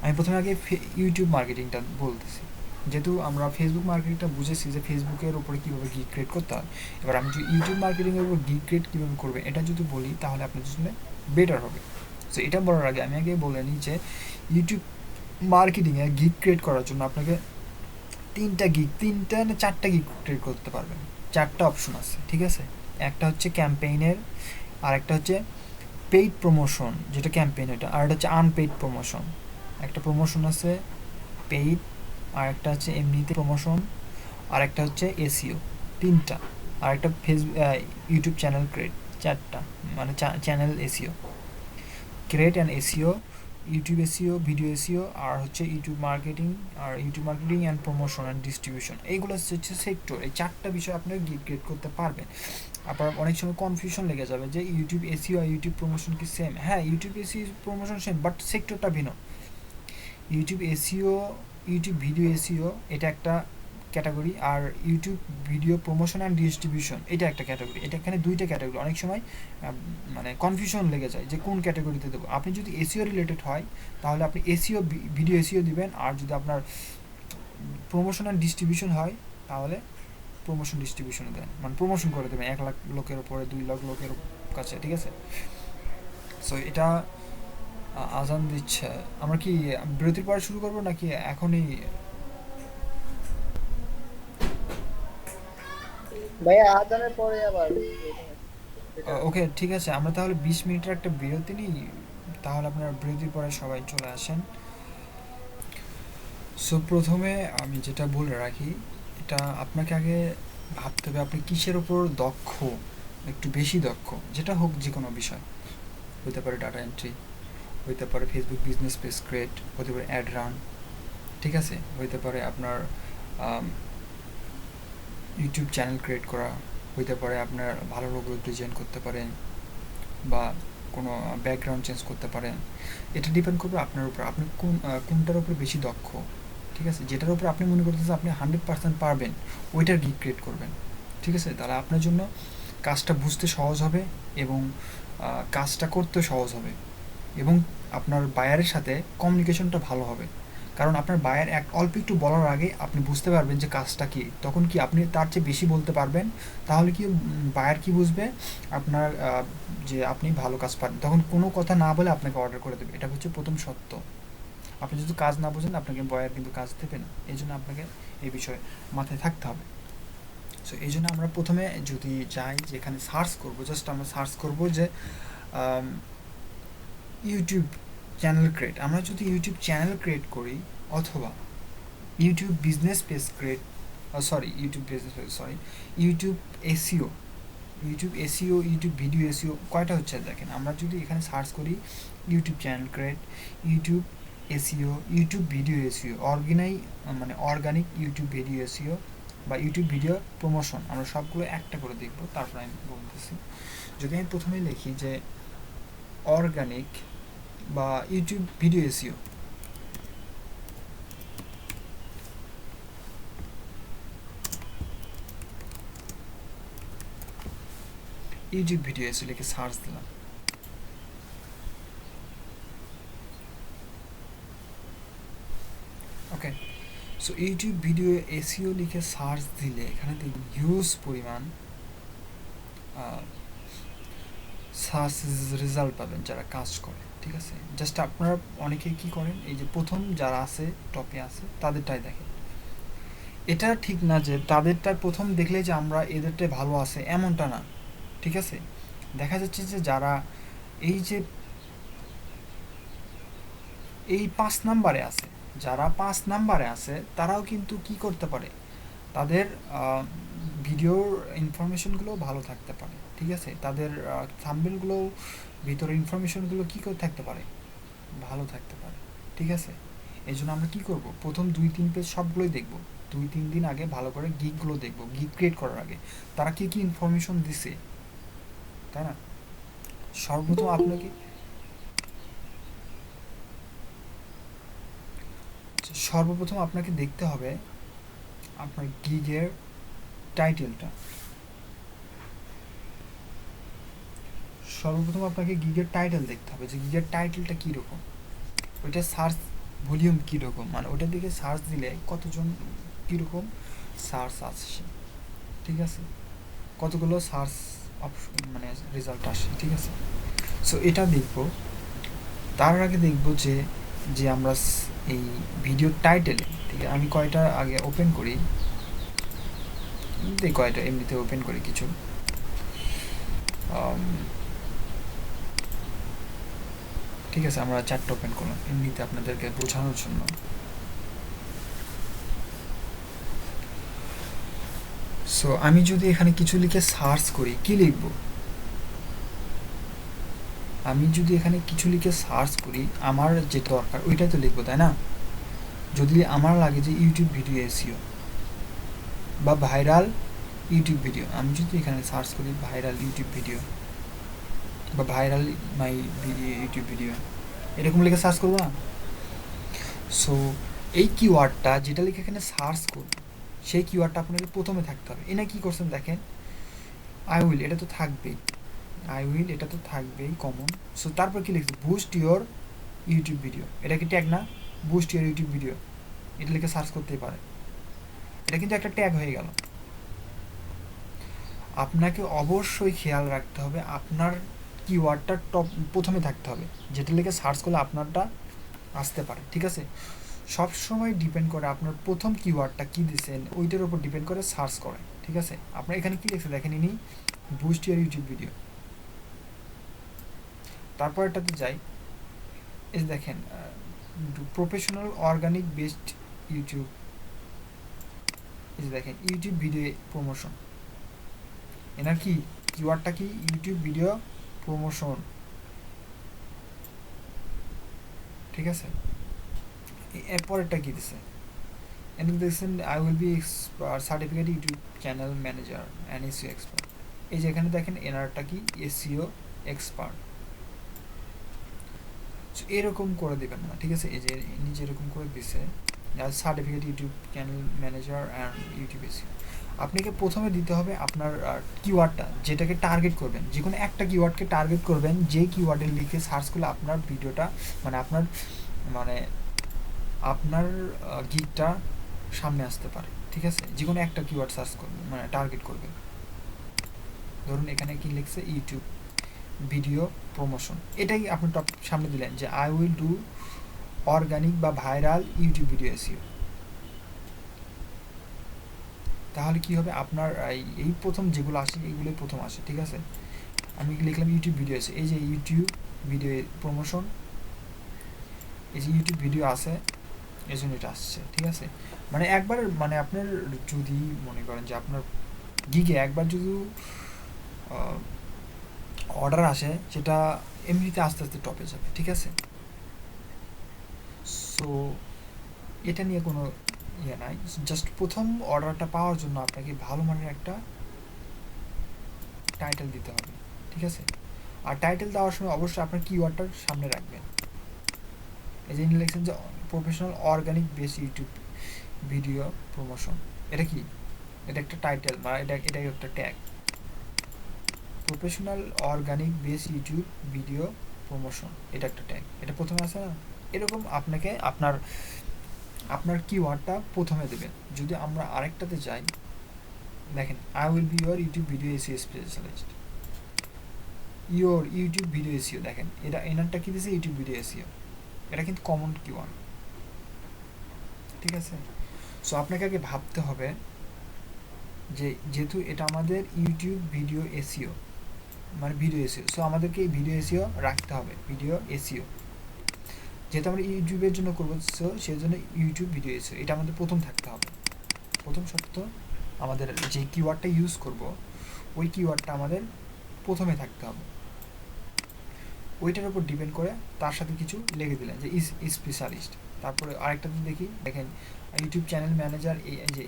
আমি প্রথমে আগে ইউটিউব মার্কেটিংটা বলতেছি, যেহেতু আমরা ফেসবুক মার্কেটিংটা বুঝেছি যে ফেসবুকের উপরে কীভাবে গিগ ক্রিয়েট করতে হয়। এবার আমি যদি ইউটিউব মার্কেটিংয়ের উপর গিগ ক্রিয়েট কীভাবে করবে এটা যদি বলি তাহলে আপনার জন্য বেটার হবে। সো এটা বলার আগে আমি আগে বলে নিই যে ইউটিউব মার্কেটিংয়ে গিগ ক্রিয়েট করার জন্য আপনাকে তিনটা না 4টা গিগ ক্রিয়েট করতে পারবেন। 4টা অপশন আছে, ঠিক আছে। একটা হচ্ছে ক্যাম্পেইনের, আর একটা হচ্ছে পেইড প্রমোশন, যেটা ক্যাম্পেইন এটা, আর একটা হচ্ছে আনপেইড প্রমোশন। একটা প্রমোশন আছে পেইড, আর একটা হচ্ছে এমনিতে প্রমোশন, আর একটা হচ্ছে এসইও। 3টা, আর একটা ইউটিউব চ্যানেল ক্রিয়েট। 4টা মানে channel SEO, create and SEO, YouTube SEO, video SEO, আর হচ্ছে ইউটিউব মার্কেটিং, আর YouTube marketing and promotion and distribution. এইগুলো হচ্ছে সেক্টর। এই 4টা বিষয় আপনি গিগ ক্রিয়েট করতে পারবেন। আপনার অনেক সময় কনফিউশন লেগে যাবে যে ইউটিউব এসইও আর ইউটিউব প্রমোশন কি সেম। হ্যাঁ, YouTube SEO promotion same, but সেক্টরটা ভিন্ন। YouTube SEO, YouTube video SEO এটা একটা ক্যাটাগরি, আর YouTube video promotion and distribution এটা একটা ক্যাটাগরি। এটা এখানে 2টা ক্যাটাগরি। অনেক সময় মানে কনফিউশন লেগে যায় যে কোন ক্যাটাগরিতে দেবো। আপনি যদি এসইও রিলেটেড হয় তাহলে আপনি এসইও ভিডিও এসইও দিবেন, আর যদি আপনার প্রমোশন অ্যান্ড ডিস্ট্রিবিউশন হয় তাহলে প্রমোশন ডিস্ট্রিবিউশনে দেন, মানে প্রমোশন করে দেবেন 1 লাখ লোকের ওপরে, 2 লাখ লোকের কাছে, ঠিক আছে। সো এটা আজান দিচ্ছে, আমরা কি বিরতির পরে শুরু করবো নাকি এখনই? ভাইয়া আজানের পরে আবার ওকে ঠিক আছে, আমরা তাহলে 20 মিনিটের একটা বিরতি নিই, তাহলে আপনার বিরতির পরে সবাই চলে আসেন। সো প্রথমে আমি যেটা বলে রাখি, এটা আপনাকে আগে ভাবতে হবে আপনি কিসের ওপর দক্ষ, একটু বেশি দক্ষ, যেটা হোক, যে কোনো বিষয় হতে পারে, ডাটা এন্ট্রি হইতে পারে, ফেসবুক বিজনেস পেজ ক্রিয়েট হতে পারে, অ্যাড রান, ঠিক আছে, হইতে পারে আপনার ইউটিউব চ্যানেল ক্রিয়েট করা, হইতে পারে আপনার ভালো লোগো ডিজাইন করতে পারেন, বা কোনো ব্যাকগ্রাউন্ড চেঞ্জ করতে পারেন। এটা ডিপেন্ড করবে আপনার উপর, আপনি কোনটার উপর বেশি দক্ষ, ঠিক আছে। যেটার উপর আপনি মনে করতেছেন আপনি 100% পারবেন, ওইটার গিগ ক্রিয়েট করবেন। ঠিক আছে? তাহলে আপনার জন্য কাজটা বুঝতে সহজ হবে এবং কাজটা করতে সহজ হবে এবং আপনার বায়ারের সাথে কমিউনিকেশনটা ভালো হবে। কারণ আপনার বায়ার অল্প একটু বলার আগে আপনি বুঝতে পারবেন যে কাজটা কী, তখন কি আপনি তার চেয়ে বেশি বলতে পারবেন। তাহলে কি বায়ার কি বুঝবে আপনার যে আপনি ভালো কাজ পারেন, তখন কোনো কথা না বলে আপনাকে অর্ডার করে দেবে। এটা হচ্ছে প্রথম সত্য। আপনি যদি কাজ না বোঝেন আপনাকে বায়ার কিন্তু কাজ দেবে না। এই জন্য আপনাকে এই বিষয়ে মাথায় থাকতে হবে। সো এই জন্য আমরা প্রথমে যদি যাই যেখানে সার্চ করব, জাস্ট আমরা সার্চ করব যে ইউটিউব চ্যানেল ক্রিয়েট। আমরা যদি ইউটিউব চ্যানেল ক্রিয়েট করি অথবা YouTube business page create, YouTube SEO, YouTube video SEO কয়টা হচ্ছে দেখেন। আমরা যদি এখানে সার্চ করি YouTube channel create, YouTube SEO, YouTube video SEO, organic YouTube video SEO বা ইউটিউব ভিডিও প্রমোশন, আমরা সবগুলো একটা করে দেখব। তারপর আমি বলতেছি, যদি আমি প্রথমে লিখি যে অর্গানিক বা YouTube video SEO, YouTube video SEO লিখে সার্চ দিলাম। ওকে, সো ইউটিউব ভিডিও এসইও লিখে সার্চ দিলে এখানে দেখুন হিউজ পরিমাণ সার্চ রেজাল্ট পাবেন যারা কাজ করে। ঠিক আছে, জাস্ট আপনারা অনেকেই কী করেন, এই যে প্রথম যারা আছে টপে আছে তাদেরটাই দেখেন। এটা ঠিক না যে তাদেরটাই প্রথম দেখলে যে আমরা এদেরটাই ভালো আছে, এমনটা না। ঠিক আছে, দেখা যাচ্ছে যে যারা এই 5 নাম্বারে আছে, যারা 5 নাম্বারে আছে তারাও কিন্তু কি করতে পারে, তাদের ভিডিওর ইনফরমেশনগুলো ভালো থাকতে পারে। ঠিক আছে, তাদের থাম্বনেলগুলো, ভিতরে ইনফরমেশনগুলো কী করে থাকতে পারে, ভালো থাকতে পারে। ঠিক আছে, এই জন্য আমরা কী করব, প্রথম 2-3 পেজ সবগুলোই দেখব। 2-3 দিন আগে ভালো করে গিগগুলো দেখব, গিগ ক্রিয়েট করার আগে তারা কী কী ইনফরমেশন দিছে, তাই না? সর্বপ্রথম আপনাকে দেখতে হবে আপনার গিগের টাইটেলটা। সর্বপ্রথম আপনাকে গিগের টাইটেল দেখতে হবে যে গিগের টাইটেলটা কীরকম, ওইটা সার্চ ভলিউম কীরকম, মানে ওটার দিকে সার্চ দিলে কতজন কীরকম সার্চ আসছে। ঠিক আছে, কতগুলো সার্চ অপশন রেজাল্ট আসে। ঠিক আছে, সো এটা দেখব। তার আগে দেখব যে যে আমরা এই ভিডিও টাইটেলে, ঠিক আছে, আমি কয়টা আগে ওপেন করি, কয়টা এমনিতে ওপেন করি কিছু। ঠিক আছে, আমরা 4টা ওপেন করলাম এমনিতে আপনাদেরকে বোঝানোর জন্য। সো আমি যদি এখানে কিছু লিখে সার্চ করি, কি লিখব? আমি যদি এখানে কিছু লিখে সার্চ করি, আমার যেটা দরকার ওইটাই তো লিখবো, তাই না? যদি আমার লাগে যে ইউটিউব ভিডিও এসইও বা ভাইরাল ইউটিউব ভিডিও, আমি যদি এখানে সার্চ করি ভাইরাল ইউটিউব ভিডিও বা ভাইরাল মাই ইউটিউব ভিডিও, এরকম লিখে সার্চ করবো না? সো এই কিওয়ার্ডটা যেটা লিখে এখানে সার্চ করবো, সেই কিওয়ার্ডটা আপনাকে প্রথমে থাকতে হবে। এনে কী করছেন দেখেন, আই উইল, এটা তো থাকবেই, এটা তো থাকবেই কমন। সো তারপর কি লিখছে, বুস্ট ইউর ইউটিউব ভিডিও, এটা কি ট্যাগ না? বুস্ট ইউর ইউটিউব ভিডিও, এটা লিখে সার্চ করতেই পারে। এটা কিন্তু একটা ট্যাগ হয়ে গেল। আপনাকে অবশ্যই খেয়াল রাখতে হবে আপনার কিওয়ার্ডটা টপ প্রথমে থাকতে হবে, যেটা লিখে সার্চ করলে আপনারটা আসতে পারে। ঠিক আছে, সব সময় ডিপেন্ড করে আপনার প্রথম কিওয়ার্ডটা কী দিচ্ছেন ওইটার উপর ডিপেন্ড করে সার্চ করে। ঠিক আছে, আপনার এখানে কী লিখছে দেখেন, ইনি বুস্ট ইউর ইউটিউব ভিডিও। তারপর এটাতে যাই, এই দেখেন প্রফেশনাল অর্গানিক বেসড ইউটিউব, এই দেখেন ইউটিউব ভিডিও প্রমোশন, এনার কি কিওয়ার্ডটা কি, ইউটিউব ভিডিও প্রমোশন। ঠিক আছে, এরপরেরটা কি দিছে, এখানে দেখছেন I will be certificate YouTube channel manager and SEO expert. এই যে এখানে দেখেন এনারটা কি, এসইও এক্সপার্ট। সো এরকম করে দেবেন না। ঠিক আছে, এই যে নিজে এরকম করে দিছে certificate YouTube channel manager and YouTube SEO. আপনাকে প্রথমে দিতে হবে আপনার কিওয়ার্ডটা, যেটাকে টার্গেট করবেন, যে কোনো একটা কিওয়ার্ডকে টার্গেট করবেন, যে কিওয়ার্ডে লিখে সার্চ করলে আপনার ভিডিওটা মানে মানে আপনার গিগটা সামনে আসতে পারে, ঠিক আছে? যে কোনো একটা কিওয়ার্ড সার্চ করবেন, মানে টার্গেট করবেন। ধরুন এখানে কি লিখছে, ইউটিউব ভিডিও প্রমোশন, এটাই আপনি টপ সামনে দিলেন যে আই উইল ডু অর্গানিক বা ভাইরাল ইউটিউব ভিডিও এসইও। তাহলে কি হবে, আপনার এই প্রথম যেগুলো আসে এইগুলোই প্রথম আসে, ঠিক আছে? আমি লিখলাম ইউটিউব ভিডিও আছে, এই যে ইউটিউব ভিডিও প্রমোশন, এই যে ইউটিউব ভিডিও আছে, এই জন্য এটা আসছে, ঠিক আছে? মানে একবার মানে আপনার যদি মনে করেন যে আপনার গিগে একবার যদি অর্ডার আসে, সেটা এমনিতে আস্তে আস্তে টপে যাবে, ঠিক আছে? সো এটা নিয়ে কোনো ইয়ে নাই, জাস্ট প্রথম অর্ডারটা পাওয়ার জন্য আপনাকে ভালো মানের একটা টাইটেল দিতে হবে, ঠিক আছে? আর টাইটেল দেওয়ার সময় অবশ্যই আপনার কিওয়ার্ডটার সামনে রাখবেন। এই যে লিখছেন যে professional organic base YouTube video promotion, এটা কি? এটা একটা টাইটেল বা এটা একটা tag, professional organic base YouTube video promotion, এটা একটা ট্যাগ, এটা প্রথমে আছে না? এরকম আপনাকে আপনার কিওয়ার্ডটা প্রথমে দেবেন। যদি আমরা আরেকটাতে যাই, দেখেন I will be your YouTube video SEO specialist, your YouTube video SEO, দেখেন এটা এনারটা কি দিয়েছে, ইউটিউব ভিডিও এসইও, এটা কিন্তু কমন কিওয়ার্ড, ঠিক আছে? সো আপনাকে আগে ভাবতে হবে যে যেহেতু এটা আমাদের ইউটিউব ভিডিও এসইও, মানে ভিডিও এসইও, সো আমাদেরকে এই ভিডিও এসইও রাখতে হবে, ভিডিও এসইও, যেহেতু আমরা ইউটিউবের জন্য করবো, সো সেই জন্য ইউটিউব ভিডিও এসইও এটা আমাদের প্রথম থাকতে হবে। প্রথম শর্ত, আমাদের যে কিওয়ার্ডটা ইউজ করব ওই কিওয়ার্ডটা আমাদের প্রথমে থাকতে হবে। ওইটার উপর ডিপেন্ড করে তার সাথে কিছু লিখে দিলেন যে স্পেশালিস্ট। তারপরে আরেকটাতে দেখি, দেখেন ইউটিউব চ্যানেল ম্যানেজার, এই যে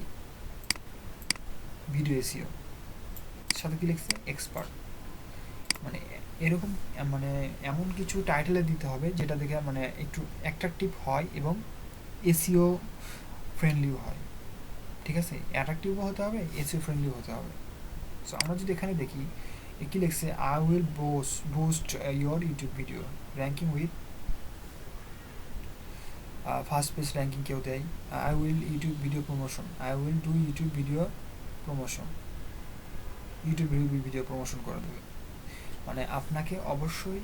ভিডিও এসইও সাথে কি লিখছে, এক্সপার্ট। মানে এরকম মানে এমন কিছু টাইটেলে দিতে হবে যেটা দেখে মানে একটু অ্যাট্রাকটিভ হয় এবং এসইও ফ্রেন্ডলিও হয়, ঠিক আছে? অ্যাট্রাকটিভও হতে হবে, এসইও ফ্রেন্ডলিও হতে হবে। সো আমরা যদি এখানে দেখি কি লিখছে, I will boost your YouTube video ranking with first page ranking কেউ দেয়, I will YouTube video promotion, I will do YouTube video promotion, YouTube video promotion করে দেবে। মানে আপনাকে অবশ্যই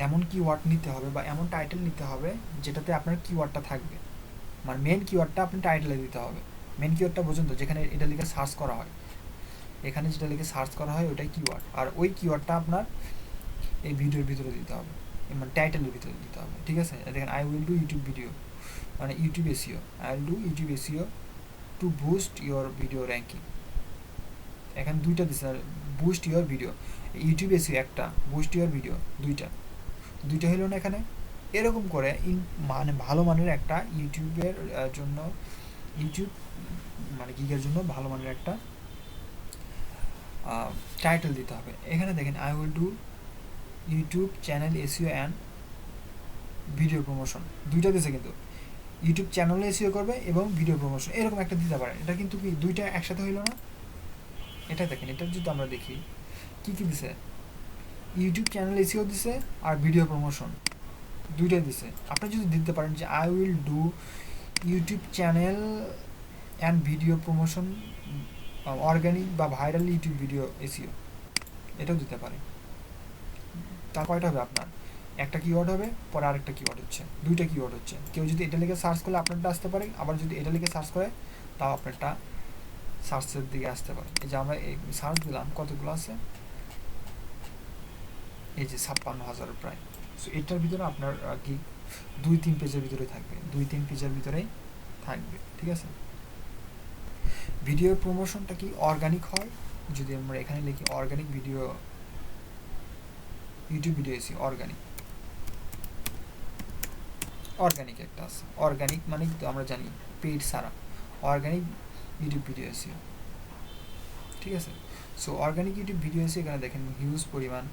এমন কিওয়ার্ড নিতে হবে বা এমন টাইটেল নিতে হবে যেটাতে আপনার কিওয়ার্ডটা থাকবে, মানে মেন কিওয়ার্ডটা আপনি টাইটেলে দিতে হবে। মেন কিওয়ার্ডটা পর্যন্ত যেখানে এটা লিখে সার্চ করা হয়, এখানে যেটা লিখে সার্চ করা হয় ওটাই কিওয়ার্ড, আর ওই কিওয়ার্ডটা আপনার এই ভিডিওর ভিতরে দিতে হবে, মানে টাইটেলের ভিতরে দিতে হবে, ঠিক আছে? দেখেন I will do YouTube video, মানে YouTube SEO, I will do YouTube SEO to boost your video ranking. এখানে দুইটা দিচ্ছে, boost your video, YouTube SEO একটা, বুস্ট ইয়োর ভিডিও দুইটা হলো না এখানে। এরকম করে মানে ভালো মানের একটা ইউটিউবের জন্য, ইউটিউব মানে গিগের জন্য ভালো মানের একটা টাইটেল দিতে হবে। এখানে দেখেন I will do YouTube channel SEO and video promotion, দুইটা দিয়েছে কিন্তু, ইউটিউব চ্যানেলে এসইও করবে এবং ভিডিও প্রমোশন, এরকম একটা দিতে পারেন। এটা কিন্তু কি দুইটা একসাথে হইল না? এটা দেখেন, এটা যদি আমরা দেখি কি কি দিছে, ইউটিউব চ্যানেল এসইও দিছে আর ভিডিও প্রমোশন দুইটাই দিছে। আপনি যদি দিতে পারেন যে I will do YouTube channel and video promotion organic বা ভাইরাল ইউটিউব ভিডিও এসইও, এটাও দিতে পারে। তা কয়টা হবে আপনার, একটা কিওয়ার্ড হবে, পরে আরেকটা কিওয়ার্ড হচ্ছে, দুইটা কিওয়ার্ড হচ্ছে। কেউ যদি এটা লিখে সার্চ করলে আপনারটা আসতে পারে, আবার যদি এটা লিখে সার্চ করে তাও আপনারটা সার্চের দিকে আসতে পারে। এই যে আমরা এই সার্চ দিলাম, কতগুলো আছে, এই যে 56,000 প্রায়। সো এটার ভিতরে আপনার কি 2-3 পেজের ভিতরে থাকবে, 2-3 পেজের ভিতরেই থাকবে, ঠিক আছে? ভিডিও প্রমোশনটা কি অর্গানিক হয়, যদি আমরা এখানে লিখি organic video YouTube video AC, organic একটা আছে, অর্গানিক মানে তো আমরা জানি পেইড ছাড়া, অর্গানিক ইউটিউব ভিডিও এসিও, ঠিক আছে? So organic YouTube video SEO এখানে দেখেন হিউজ পরিমাণ,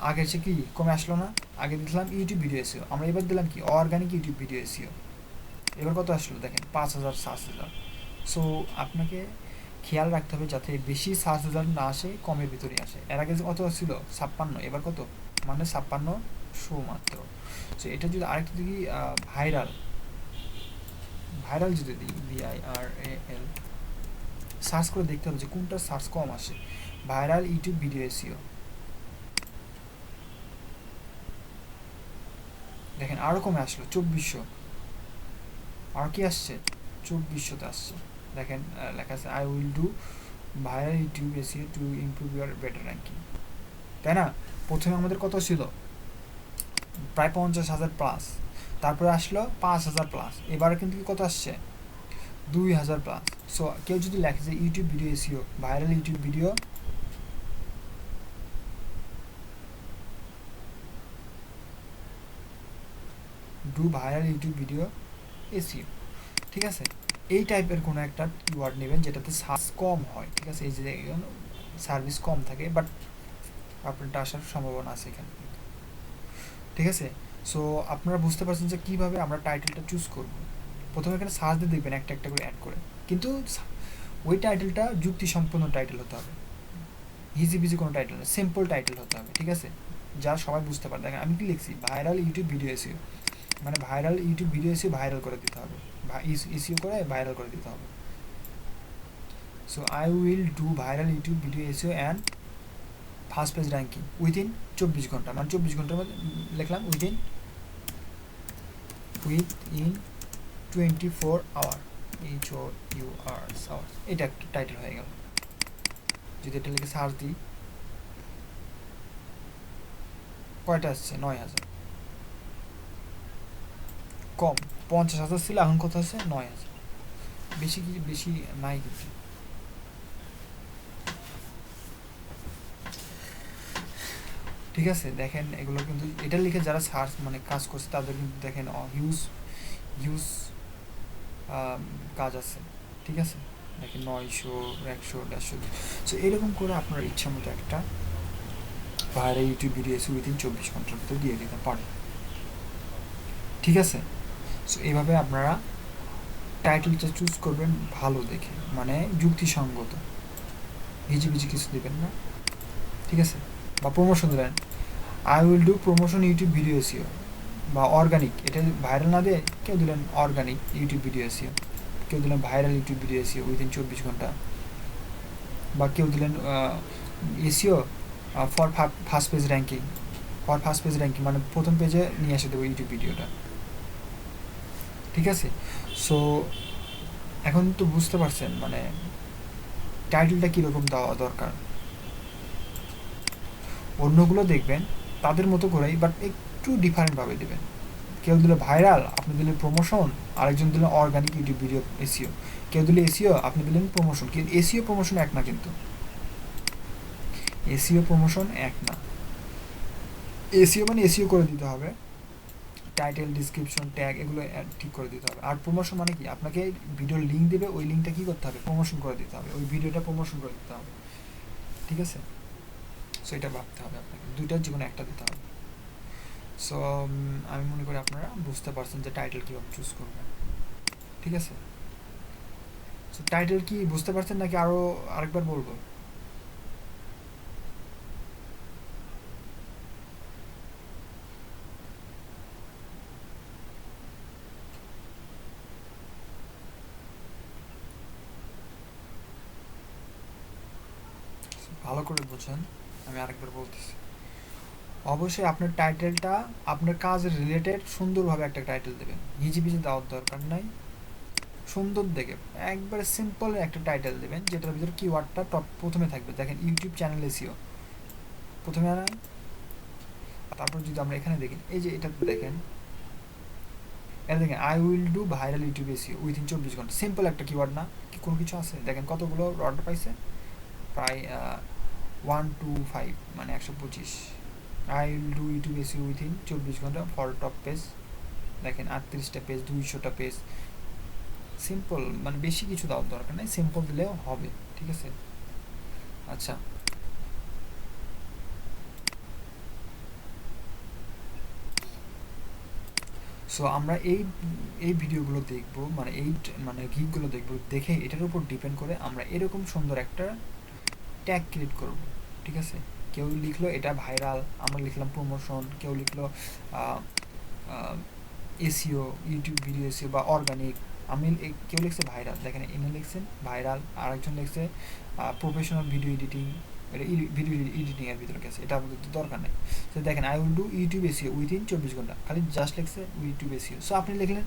আগে সে কি কমে আসলো না? আগে দিলাম ইউটিউব ভিডিও এসিও, আমরা এবার দিলাম কি অর্গানিক ইউটিউব ভিডিও এসিও, এবার কত আসলো দেখেন 5,000 7,000। সো আপনাকে খেয়াল রাখতে হবে যাতে বেশি সার্চ রেজাল্ট না আসে, কমের ভিতরে আসে। এর আগে কত ছিল 56, এবার কত, মানে 56 শো মাত্র। সো এটা যদি আরেকটা দিই ভাইরাল, ভাইরাল যদি দিই VIRAL, সার্চ করে দেখতে হবে যে কোনটা সার্চ কম আসে। ভাইরাল ইউটিউব ভিডিও এসইও, দেখেন আরও কমে আসলো 2400, আর কি আসছে 2400তে আসছে। দেখেন লেখা আছে I will do viral YouTube SEO to improve your better ranking, তাই না? প্রথমে আমাদের কত ছিল, প্রায় 50,000 প্লাস, তারপরে আসলো 5,000 প্লাস, এবার কিন্তু কত আসছে 2,000 প্লাস। সো কেউ যদি লেখে যে YouTube video SEO, viral YouTube video do viral YouTube video SEO, ঠিক আছে, এই টাইপের কোনো একটা কিওয়ার্ড নেবেন যেটাতে সার্চ কম হয়, ঠিক আছে, এই যে সার্ভিস কম থাকে, বাট আপনারটা আসার সম্ভাবনা আছে এখানে, ঠিক আছে। সো আপনারা বুঝতে পারছেন যে কীভাবে আমরা টাইটেলটা চুজ করব। প্রথমে এখানে সার্চ দিয়ে দেখবেন একটা একটা করে অ্যাড করে, কিন্তু ওই টাইটেলটা যুক্তিসম্পন্ন টাইটেল হতে হবে, ইজি বিজি কোনো টাইটেল না, সিম্পল টাইটেল হতে হবে, ঠিক আছে, যা সবাই বুঝতে পারে। দেখেন আমি কি লিখছি, ভাইরাল ইউটিউব ভিডিও এসইও, মানে viral YouTube video SEO viral করে দিতে হবে, এসিও করে ভাইরাল করে দিতে হবে। So I will do viral YouTube video SEO and first page ranking within 24 ঘন্টা, মানে 24 ঘন্টার মধ্যে লিখলাম উইদিন 24 আওয়ার, HOURS, এটা একটা টাইটেল হয়ে গেল। যদি এটা লিখে সার্চ দিই, কয়টা আসছে 9,000, কম 50,000 ছিল, এখন কত আছে 9,000, বেশি কি বেশি নাই কিন্তু। ঠিক আছে, দেখেন এগুলো কিন্তু এটা লিখে যারা সার্চ মানে কাজ করছে তাদের কিন্তু দেখেন হিউজ হিউজ কাজ আছে, ঠিক আছে, দেখেন 900, 100, 150। সো এরকম করে আপনার ইচ্ছা মতো একটা ভাইরাল ইউটিউব ভিডিও এসে উইদিন 24 ঘন্টার ভিতরে দিয়ে দিতে পারেন, ঠিক আছে। সো এইভাবে আপনারা টাইটেলটা চুজ করবেন ভালো দেখে, মানে যুক্তিসঙ্গত, হিজিবিজি কিছু দেবেন না, ঠিক আছে। বা প্রমোশন দেবেন, I will do promotion YouTube video SEO, বা অর্গানিক, এটা ভাইরাল না দিয়ে কেউ দিলেন অর্গানিক ইউটিউব ভিডিও এসইও, কেউ দিলেন viral YouTube video SEO within 24 ঘন্টা, বা কেউ দিলেন SEO for first page ranking, for first page ranking মানে প্রথম পেজে নিয়ে এসে দেবো ইউটিউব ভিডিওটা, ঠিক আছে। সো এখন তো বুঝতে পারছেন মানে টাইটেলটা কীরকম দেওয়া দরকার। অন্যগুলো দেখবেন তাদের মতো করেই, বাট একটু ডিফারেন্টভাবে দেবেন। কেউ দিলে ভাইরাল, আপনি দিলেন প্রমোশন, আরেকজন দিলেন অর্গানিক ইউটিউব ভিডিও এসইও, কেউ দিলে এসইও, আপনি দিলেন প্রমোশন। কিন্তু এসইও প্রমোশন এক না, কিন্তু এসইও প্রমোশন এক না। এসইও মানে এসইও করে দিতে হবে, টাইটেল, ডিসক্রিপশন, ট্যাগ এগুলো ঠিক করে দিতে হবে। আর প্রমোশন মানে কি, আপনাকে ভিডিওর লিঙ্ক দেবে, ওই লিঙ্কটা কী করতে হবে, প্রমোশন করে দিতে হবে, ওই ভিডিওটা প্রমোশন করে দিতে হবে, ঠিক আছে। সো এটা ভাবতে হবে আপনাকে, দুইটার জীবনে একটা দিতে হবে। সো আমি মনে করি আপনারা বুঝতে পারছেন যে টাইটেল কীভাবে চুজ করবেন, ঠিক আছে। সো টাইটেল কি বুঝতে পারছেন নাকি আরও আরেকবার বলবো? ভালো করে বুঝেন, আমি আরেকবার বলতেছি। অবশ্যই আপনার টাইটেলটা আপনার কাজের রিলেটেড সুন্দরভাবে একটা টাইটেল দেবেন, হিজিবিজি দেওয়ার দরকার নাই, সুন্দর দেখে একবারে সিম্পল একটা টাইটেল দেবেন যেটার ভিতরে কিওয়ার্ডটা টপ প্রথমে থাকবে। দেখেন ইউটিউব চ্যানেল এসইও প্রথমে আনান, তারপর যদি আমরা এখানে দেখি, এই যে এটা দেখেন, এটা দেখেন I will do viral YouTube SEO within 24 ঘন্টা, সিম্পল একটা কিওয়ার্ড না, কি কোনো কিছু আছে? দেখেন কতগুলো অর্ডার পাইছে, প্রায় 125, মানে 125। I will do YouTube SEO within 24 ঘন্টা ফর টপ পেজ, দেখেন 38টা পেজ, 200টা পেজ, সিম্পল, মানে বেশি কিছু দেওয়ার দরকার নেই, সিম্পল দিলেও হবে, ঠিক আছে। আচ্ছা, সো আমরা এই ভিডিওগুলো দেখব, মানে মানে গিকগুলো দেখব, দেখে এটার উপর ডিপেন্ড করে আমরা এরকম সুন্দর একটা ট্যাগ ক্রিয়েট করব। ঠিক আছে, কেউ লিখলো এটা ভাইরাল, আমরা লিখলাম প্রমোশন, কেউ লিখলো এসিও, ইউটিউব ভিডিও এসিও বা অর্গানিক। কেউ লিখছে ভাইরাল, দেখেন ইনি লিখছেন ভাইরাল, আরেকজন লিখছে প্রফেশনাল ভিডিও এডিটিং। এটা ভিডিও এডিটিং এর ভিতরে গেছে, এটা আমাদের দরকার নেই। তো দেখেন I will do YouTube SEO within 24 ঘন্টা, খালি জাস্ট লিখছে ইউটিউব এসিও। সো আপনি লিখলেন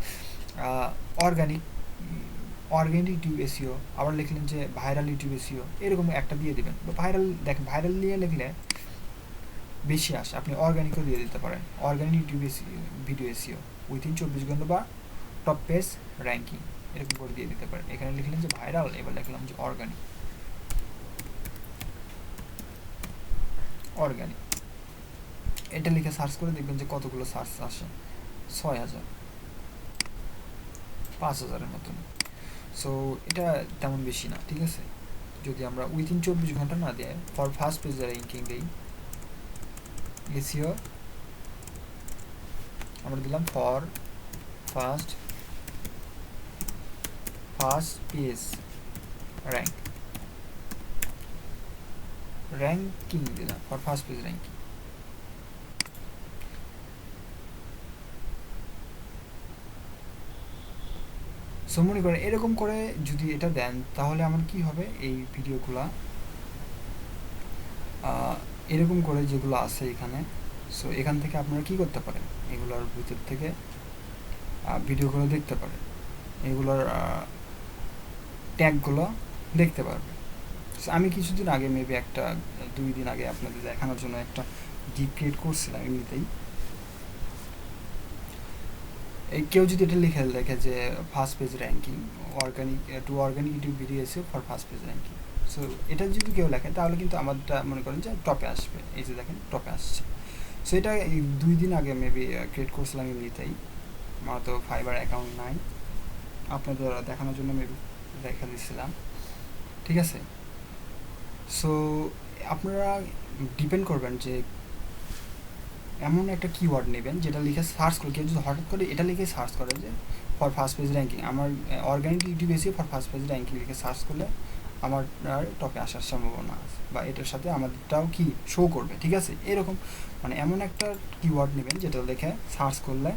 অর্গানিক ইউটিউব এসিও, আবার লিখলেন যে ভাইরাল ইউটিউব এসিও, এরকম একটা দিয়ে দেবেন। ভাইরাল, দেখেন ভাইরাল দিয়ে লিখলে বেশি আসে, আপনি অর্গানিকও দিয়ে দিতে পারেন, organic YouTube video SEO within 24 ঘন্টা বা টপ পেজ র্যাঙ্কিং, এরকম করে দিয়ে দিতে পারেন। এখানে লিখলেন যে ভাইরাল, এবার লিখলাম যে অর্গানিক। এটা লিখে সার্চ করে দেখবেন যে কতগুলো সার্চ আসে, 6000, 5000-এর মতন। সো এটা তেমন বেশি না, ঠিক আছে। যদি আমরা উইথিন 24 ঘন্টা না দিয়ে ফর ফার্স্ট পেজ র্যাঙ্কিং দিই, এসিও আমরা দিলাম ফর ফার্স্ট পেজ র্যাঙ্কিং দিলাম, for first page ranking. So মনে করেন এরকম করে যদি এটা দেন, তাহলে আমার কি হবে, এই ভিডিওগুলা এরকম করে যেগুলো আছে এখানে, সো এখান থেকে আপনারা কি করতে পারেন, এগুলোর ভিতর থেকে ভিডিওগুলো দেখতে পারেন, এগুলোর ট্যাগগুলো দেখতে পারবেন। সো আমি কিছুদিন আগে মেবি 2 দিন আগে আপনাদের দেখানোর জন্য একটা গিগ ক্রিয়েট করছিলাম এমনিতেই। কেউ যদি এটা লিখে দেখে যে first page ranking organic YouTube video এসে for first page ranking, so এটা যদি কেউ লেখে তাহলে কিন্তু আমারটা মনে করেন যে টপে আসবে, এই যে দেখেন টপে আসছে। সো এটা 2 দিন আগে মেবি ক্রিয়েট করছিলাম এমনিতেই, আমার তো ফাইবার অ্যাকাউন্ট নাই, আপনাদের দেখানোর জন্য মেবি দেখা দিচ্ছিলাম, ঠিক আছে। সো আপনারা ডিপেন্ড করবেন যে এমন একটা কিওয়ার্ড নেবেন যেটা লিখে সার্চ করে, কেউ যদি হঠাৎ করে এটা লিখে সার্চ করে যে ফর ফার্স্ট পেজ র্যাঙ্কিং, আমার অর্গানিক ইউটিউব এসে ফর ফার্স্ট পেজ র্যাঙ্কিং লিখে সার্চ করলে আমার টপে আসার সম্ভাবনা আছে, বা এটার সাথে আমাদেরটাও কি শো করবে, ঠিক আছে। এরকম মানে এমন একটা কিওয়ার্ড নেবেন যেটা লিখে সার্চ করলে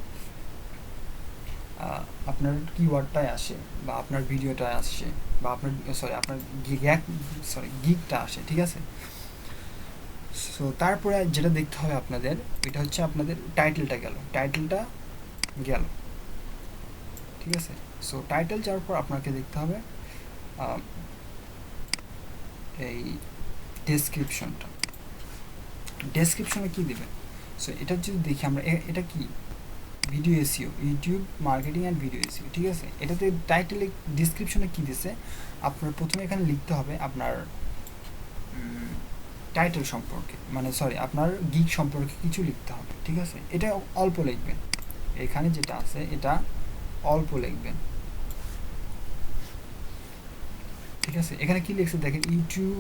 আপনার কিওয়ার্ডটাই আসে, বা আপনার ভিডিওটায় আসে, বা আপনার গিগটা আসে, ঠিক আছে। সো তারপরে যেটা দেখতে হবে আপনাদের, এটা হচ্ছে আপনাদের টাইটেলটা গেল, ঠিক আছে। সো টাইটেল যাওয়ার পর আপনাকে দেখতে হবে এই ডেসক্রিপশনে কি দেবেন। সো এটা যদি দেখি আমরা, এটা কি video SEO, YouTube marketing and video SEO, ঠিক আছে। এটাতে টাইটেলে ডেসক্রিপশনে কি দিছে, আপনার প্রথমে এখানে লিখতে হবে আপনার টাইটেল সম্পর্কে, মানে আপনার গিগ সম্পর্কে কিছু লিখতে হবে, ঠিক আছে। এটা অল্প লিখবেন, এখানে যেটা আছে এটা অল্প লিখবেন, ঠিক আছে। এখানে কি লিখছে দেখেন, YouTube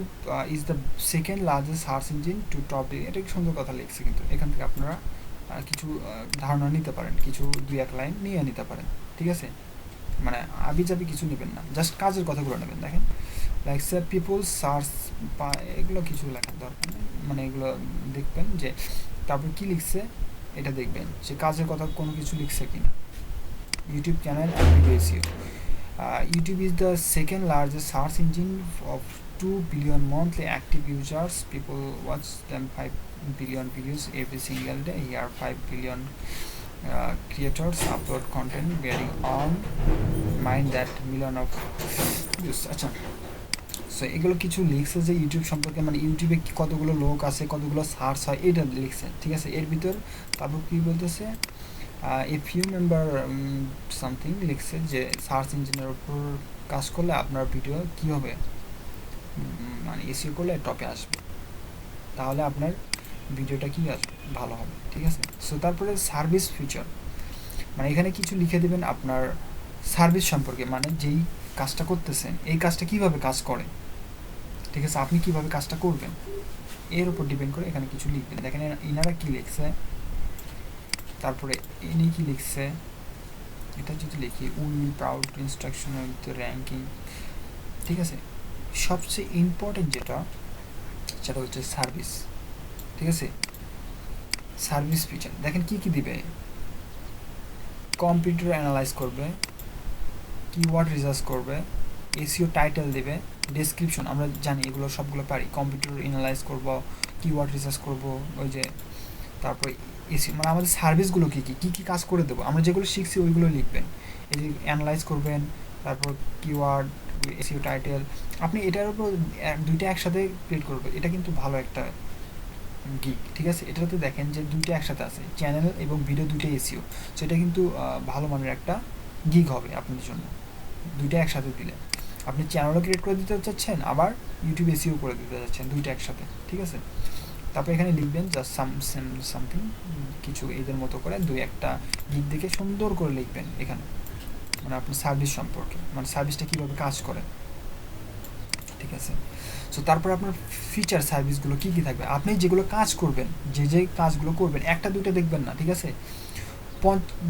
is the second largest search engine to top, এটা সুন্দর কথা লিখছে, কিন্তু এখান থেকে আপনারা কিছু ধারণা নিতে পারেন, কিছু 2-1 লাইন নিয়ে নিতে পারেন, ঠিক আছে। মানে আবিজাবি কিছু নেবেন না, জাস্ট কাজের কথাগুলো নেবেন। দেখেন লাইকস পিপল সার্চ, এগুলো কিছু লেখার দরকার নেই, মানে এগুলো দেখবেন যে তারপর কি লিখছে এটা দেখবেন যে কাজের কথা কোনো কিছু লিখছে কিনা। YouTube channel and video SEO, YouTube is the second largest search engine of 2 billion monthly active users. People watch them 5 billion videos every single day. Here 5 billion creators upload content bearing on mind that million of views. আচ্ছা, so এগুলো কিছু লিখছে যে YouTube সম্পর্কে, মানে ইউটিউবে কতগুলো লোক আছে, কতগুলো সার্চ হয়, এটা লিখছে, ঠিক আছে। এর ভিতর তারপর কি বলতেছে, এ ফিউ মেম্বার সামথিং লিখছে যে সার্চ ইঞ্জিনের উপর কাজ করলে আপনার ভিডিও কী হবে, মানে এসইও করলে টপে আসবে, তাহলে আপনার ভিডিওটা কি আসবে, ভালো হবে, ঠিক আছে। সো তারপরে সার্ভিস ফিচার, মানে এখানে কিছু লিখে দেবেন আপনার সার্ভিস সম্পর্কে, মানে যেই কাজটা করতেছেন এই কাজটা কিভাবে কাজ করে, ঠিক আছে, আপনি কিভাবে কাজটা করবেন এর উপর ডিপেন্ড করে এখানে কিছু লিখবেন। দেখেন ইনারা কি লিখছে, তারপরে ইনি কি লিখছে, এটা যদি লিখি উইল প্রাউড ইনস্ট্রাকশন র্যাঙ্কিং, ঠিক আছে। সবচেয়ে ইম্পর্টেন্ট যেটা সেটা হচ্ছে সার্ভিস, ঠিক আছে। সার্ভিস ফিচার দেখেন কি কি দিবে, কম্পিউটার অ্যানালাইজ করবে, কিওয়ার্ড রিসার্চ করবে, এসইও টাইটেল দেবে, ডেসক্রিপশন আমরা জানি এগুলো সবগুলো পারি, কম্পিউটার অ্যানালাইজ করব, কিওয়ার্ড রিসার্চ করব, ওই যে তারপরে এসিও মানে আমাদের সার্ভিসগুলো কী কী কী কী কাজ করে দেবো, আমরা যেগুলো শিখছি ওইগুলো লিখবেন, এই যে অ্যানালাইজ করবেন, তারপর কিওয়ার্ড, এসইও টাইটেল, আপনি এটার উপর দুইটা একসাথে ক্রিয়েট করবেন, এটা কিন্তু ভালো একটা গিগ, ঠিক আছে। এটাতে দেখেন যে দুইটা একসাথে আছে, চ্যানেল এবং ভিডিও দুইটাই এসইও, সো এটা কিন্তু ভালো মানের একটা গিগ হবে আপনাদের জন্য দুইটা একসাথে দিলে। আপনি চ্যানেলও ক্রিয়েট করে দিতে চাচ্ছেন, আবার ইউটিউব এসইও করে দিতে চাচ্ছেন, দুইটা একসাথে, ঠিক আছে। তারপর এখানে লিখবেন জাস্ট সামথিং কিছু এদের মতো করে দুই একটা গিগ দেখে সুন্দর করে লিখবেন এখানে, মানে আপনার সার্ভিস সম্পর্কে, মানে সার্ভিসটা কীভাবে কাজ করে, ঠিক আছে। সো তারপর আপনার ফিচার সার্ভিসগুলো কী কী থাকবে, আপনি যেগুলো কাজ করবেন, যে কাজগুলো করবেন একটা দুইটা দেখবেন না, ঠিক আছে।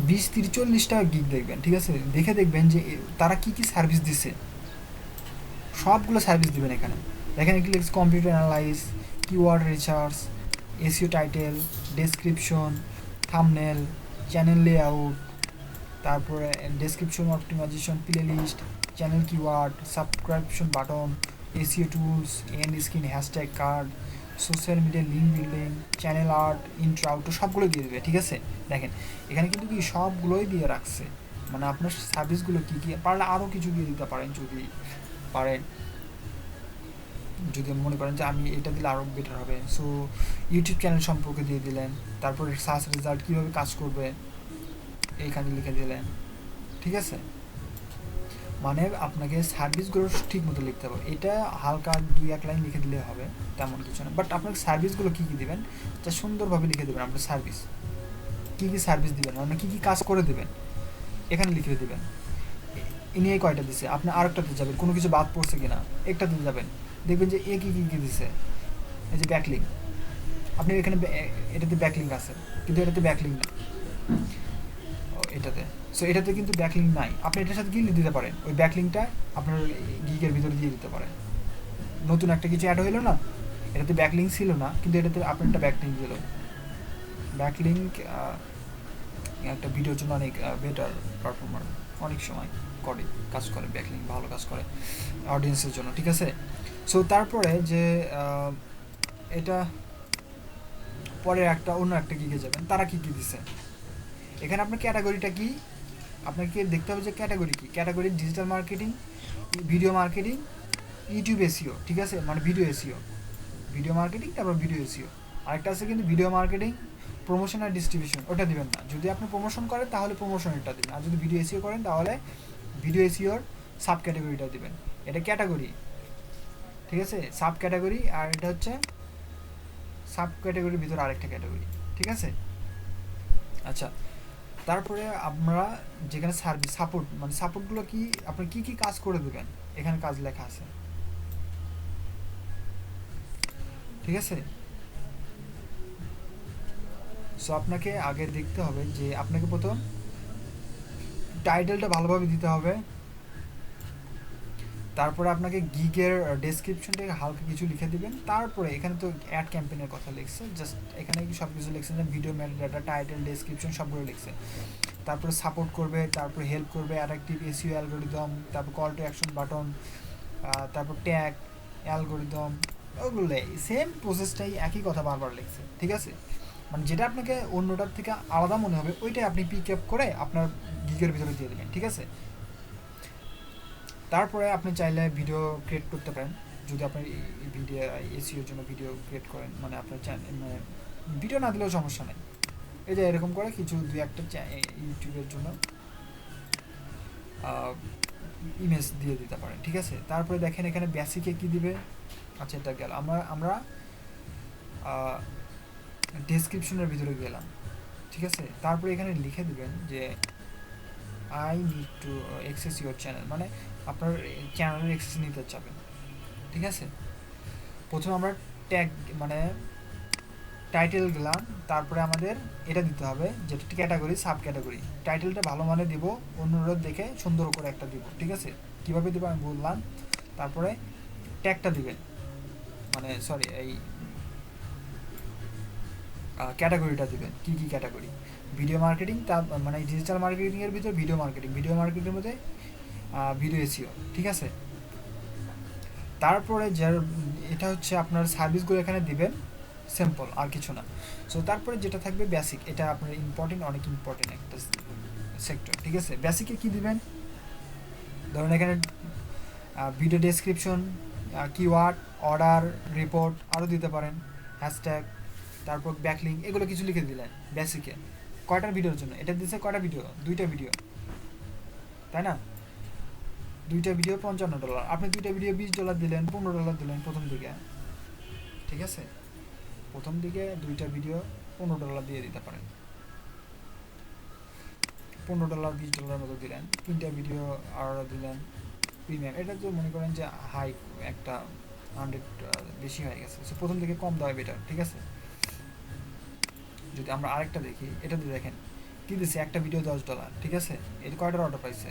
20-30-40টা গিগ দেখবেন, ঠিক আছে। দেখে দেখবেন যে তারা কী কী সার্ভিস দিচ্ছে, সবগুলো সার্ভিস দিবেন এখানে। এখানে কি লিখছে, computer analyze, keyword research, SEO title, description, thumbnail, channel layout, তারপরে description optimization, playlist, channel keyword, subscription button, SEO tools, end screen, hashtag card, social media link building, channel art, intro outro সবগুলো দিয়ে দেবে, ঠিক আছে। দেখেন এখানে কিন্তু কি সবগুলোই দিয়ে রাখছে, মানে আপনার সার্ভিসগুলো কী কী, পারলে আরও কিছু দিয়ে দিতে পারেন যদি পারেন, যদি মনে করেন যে আমি এটা দিলে আরও বেটার হবে। সো ইউটিউব চ্যানেল সম্পর্কে দিয়ে দিলেন, তারপরে সার্চ রেজাল্ট কীভাবে কাজ করবে এইখানে লিখে দিলেন, ঠিক আছে। মানে আপনাকে সার্ভিসগুলো ঠিক মতো লিখতে হবে, এটা হালকা 2-1 লাইন লিখে দিলে হবে, তেমন কিছু না, বাট আপনাকে সার্ভিসগুলো কী কী দেবেন তা সুন্দরভাবে লিখে দেবেন, আপনার সার্ভিস কী কী সার্ভিস দেবেন, মানে কী কী কাজ করে দেবেন এখানে লিখে দেবেন। ইনি এই কয়টা দিছে, আপনি আরেকটাতে যাবেন, কোনো কিছু বাদ পড়ছে কিনা একটাতে যাবেন, দেখবেন যে এ কী কী কী দিছে, এই যে ব্যাকলিং, আপনি এখানে এটাতে ব্যাকলিং আছে কিন্তু এটাতে ব্যাকলিং না, এটাতে, সো এটাতে কিন্তু ব্যাকলিং নাই, আপনি এটার সাথে গিয়ে দিতে পারেন, ওই ব্যাকলিংটা আপনার গিগের ভিতরে দিয়ে দিতে পারেন। নতুন একটা কিছু অ্যাড হইলো না, এটাতে ব্যাকলিং ছিল না কিন্তু এটাতে আপনার একটা ব্যাকলিং দিল, ব্যাকলিং একটা ভিডিওর জন্য অনেক বেটার পারফর্মার অনেক সময় করে, কাজ করে, ব্যাকলিং ভালো কাজ করে অডিয়েন্সের জন্য, ঠিক আছে। সো তারপরে যে এটা পরে একটা অন্য একটা গিগে যাবেন, তারা কী কী দিছে এখানে, আপনার ক্যাটাগরিটা কি আপনাকে দেখতে হবে, যে ক্যাটাগরি কি, category digital marketing, video marketing, YouTube SEO, ঠিক আছে, মানে ভিডিও এসইও, ভিডিও মার্কেটিং, তারপর ভিডিও এসইও। আরেকটা আছে কিন্তু ভিডিও মার্কেটিং, প্রমোশন আর ডিস্ট্রিবিউশন, ওটা দিবেন না, যদি আপনি প্রমোশন করেন তাহলে প্রমোশনেরটা দিবেন, আর যদি ভিডিও এসইও করেন তাহলে ভিডিও এসইওর সাব ক্যাটাগরিটা দিবেন, এটা ক্যাটাগরি, ঠিক আছে, সাব ক্যাটাগরি, আর এটা হচ্ছে সাব ক্যাটাগরির ভিতরে আরেকটা ক্যাটাগরি, ঠিক আছে। আচ্ছা, তারপরে আমরা যেখানে সার্ভিস সাপোর্ট, মানে সাপোর্টগুলো কি, আপনি কী কী কাজ করে দেবেন এখানে কাজ লেখা আছে, ঠিক আছে। সো আপনাকে আগে দেখতে হবে যে আপনাকে প্রথম টাইটেলটা ভালোভাবে দিতে হবে, তারপরে আপনাকে গিগের ডেসক্রিপশনটাকে হালকা কিছু লিখে দিবেন, তারপরে এখানে তো অ্যাড ক্যাম্পেইনের কথা লিখছে, জাস্ট এখানে সব কিছু লিখছে, যে ভিডিও মেটাডাটা, টাইটেল, ডেসক্রিপশন সবগুলো লিখছে, তারপরে সাপোর্ট করবে, তারপরে হেল্প করবে, অ্যাট্রাকটিভ এসইও অ্যালগরিদম, তারপর কল টু অ্যাকশন বাটন, তারপর ট্যাগ অ্যালগরিদম, ওগুলো সেম প্রসেসটাই, একই কথা বারবার লিখছে, ঠিক আছে। মানে যেটা আপনাকে অন্যটার থেকে আলাদা মনে হবে ওইটাই আপনি পিক আপ করে আপনার গিগের ভিতরে দিয়ে দেবেন, ঠিক আছে। তারপরে আপনি চাইলে ভিডিও ক্রিয়েট করতে পারেন, যদি আপনি ভিডিও এসইওর জন্য ভিডিও ক্রিয়েট করেন, মানে আপনার চ্যানেল, মানে ভিডিও না দিলেও সমস্যা নেই, এই যে এরকম করে কিছু 2-1টা ইউটিউবের জন্য ইমেজ দিয়ে দিতে পারেন, ঠিক আছে। তারপরে দেখেন এখানে বেসিকে কী দিবে, আচ্ছা এটা গেল, আমরা ডেসক্রিপশনের ভিতরে গেলাম, ঠিক আছে। তারপরে এখানে লিখে দিবেন যে I need to access your channel, মানে আপনার চ্যানেলের অ্যাক্সেস নিতে চাবেন, ঠিক আছে। প্রথমে আমরা ট্যাগ, মানে টাইটেল দিলাম, তারপরে আমাদের এটা দিতে হবে যেটা ক্যাটাগরি সাব ক্যাটাগরি। টাইটেলটা ভালো মানে দিব, অনুরোধ দেখে সুন্দর করে একটা দিব, ঠিক আছে? কীভাবে দিব আমি বললাম। তারপরে ট্যাগটা দিবেন, মানে সরি এই ক্যাটাগরিটা দিবেন, কী কী ক্যাটাগরি। ভিডিও মার্কেটিং, তার মানে ডিজিটাল মার্কেটিংয়ের ভিতরে ভিডিও মার্কেটিংয়ের মধ্যে ভিডিও এসিও, ঠিক আছে? তারপরে যে এটা হচ্ছে আপনার সার্ভিসগুলো এখানে দিবেন, সিম্পল, আর কিছু না। সো তারপরে যেটা থাকবে বেসিক, এটা আপনার ইম্পর্টেন্ট, অনেক ইম্পর্টেন্ট একটা সেক্টর, ঠিক আছে? বেসিকে কী দিবেন, ধরুন এখানে video description, keyword, order, report আরও দিতে পারেন, হ্যাশট্যাগ, তারপর ব্যাকলিং, এগুলো কিছু লিখে দিলেন বেসিকে। কয়টার ভিডিওর জন্য এটা দিচ্ছে, কয়টা ভিডিও, 2টা ভিডিও, তাই না? 2টা ভিডিও $55, আপনি 2টা ভিডিও $20 দিলেন, $15 দিলেন প্রথম দিকে, ঠিক আছে? প্রথম দিকে 2টা ভিডিও $15 দিয়ে দিতে পারেন, $15 $20 মতো দিলেন। 3টা ভিডিও আর দিলেন প্রিমিয়াম, এটা তো মনে করেন যে হাই একটা 100 বেশি হয়ে গেছে। সো প্রথম দিকে কম দেওয়া বেটার, ঠিক আছে? যদি আমরা আরেকটা দেখি, এটা দিয়ে দেখেন কী দিচ্ছে, একটা ভিডিও $10, ঠিক আছে? এটা কয়টার অর্ডার পাইছে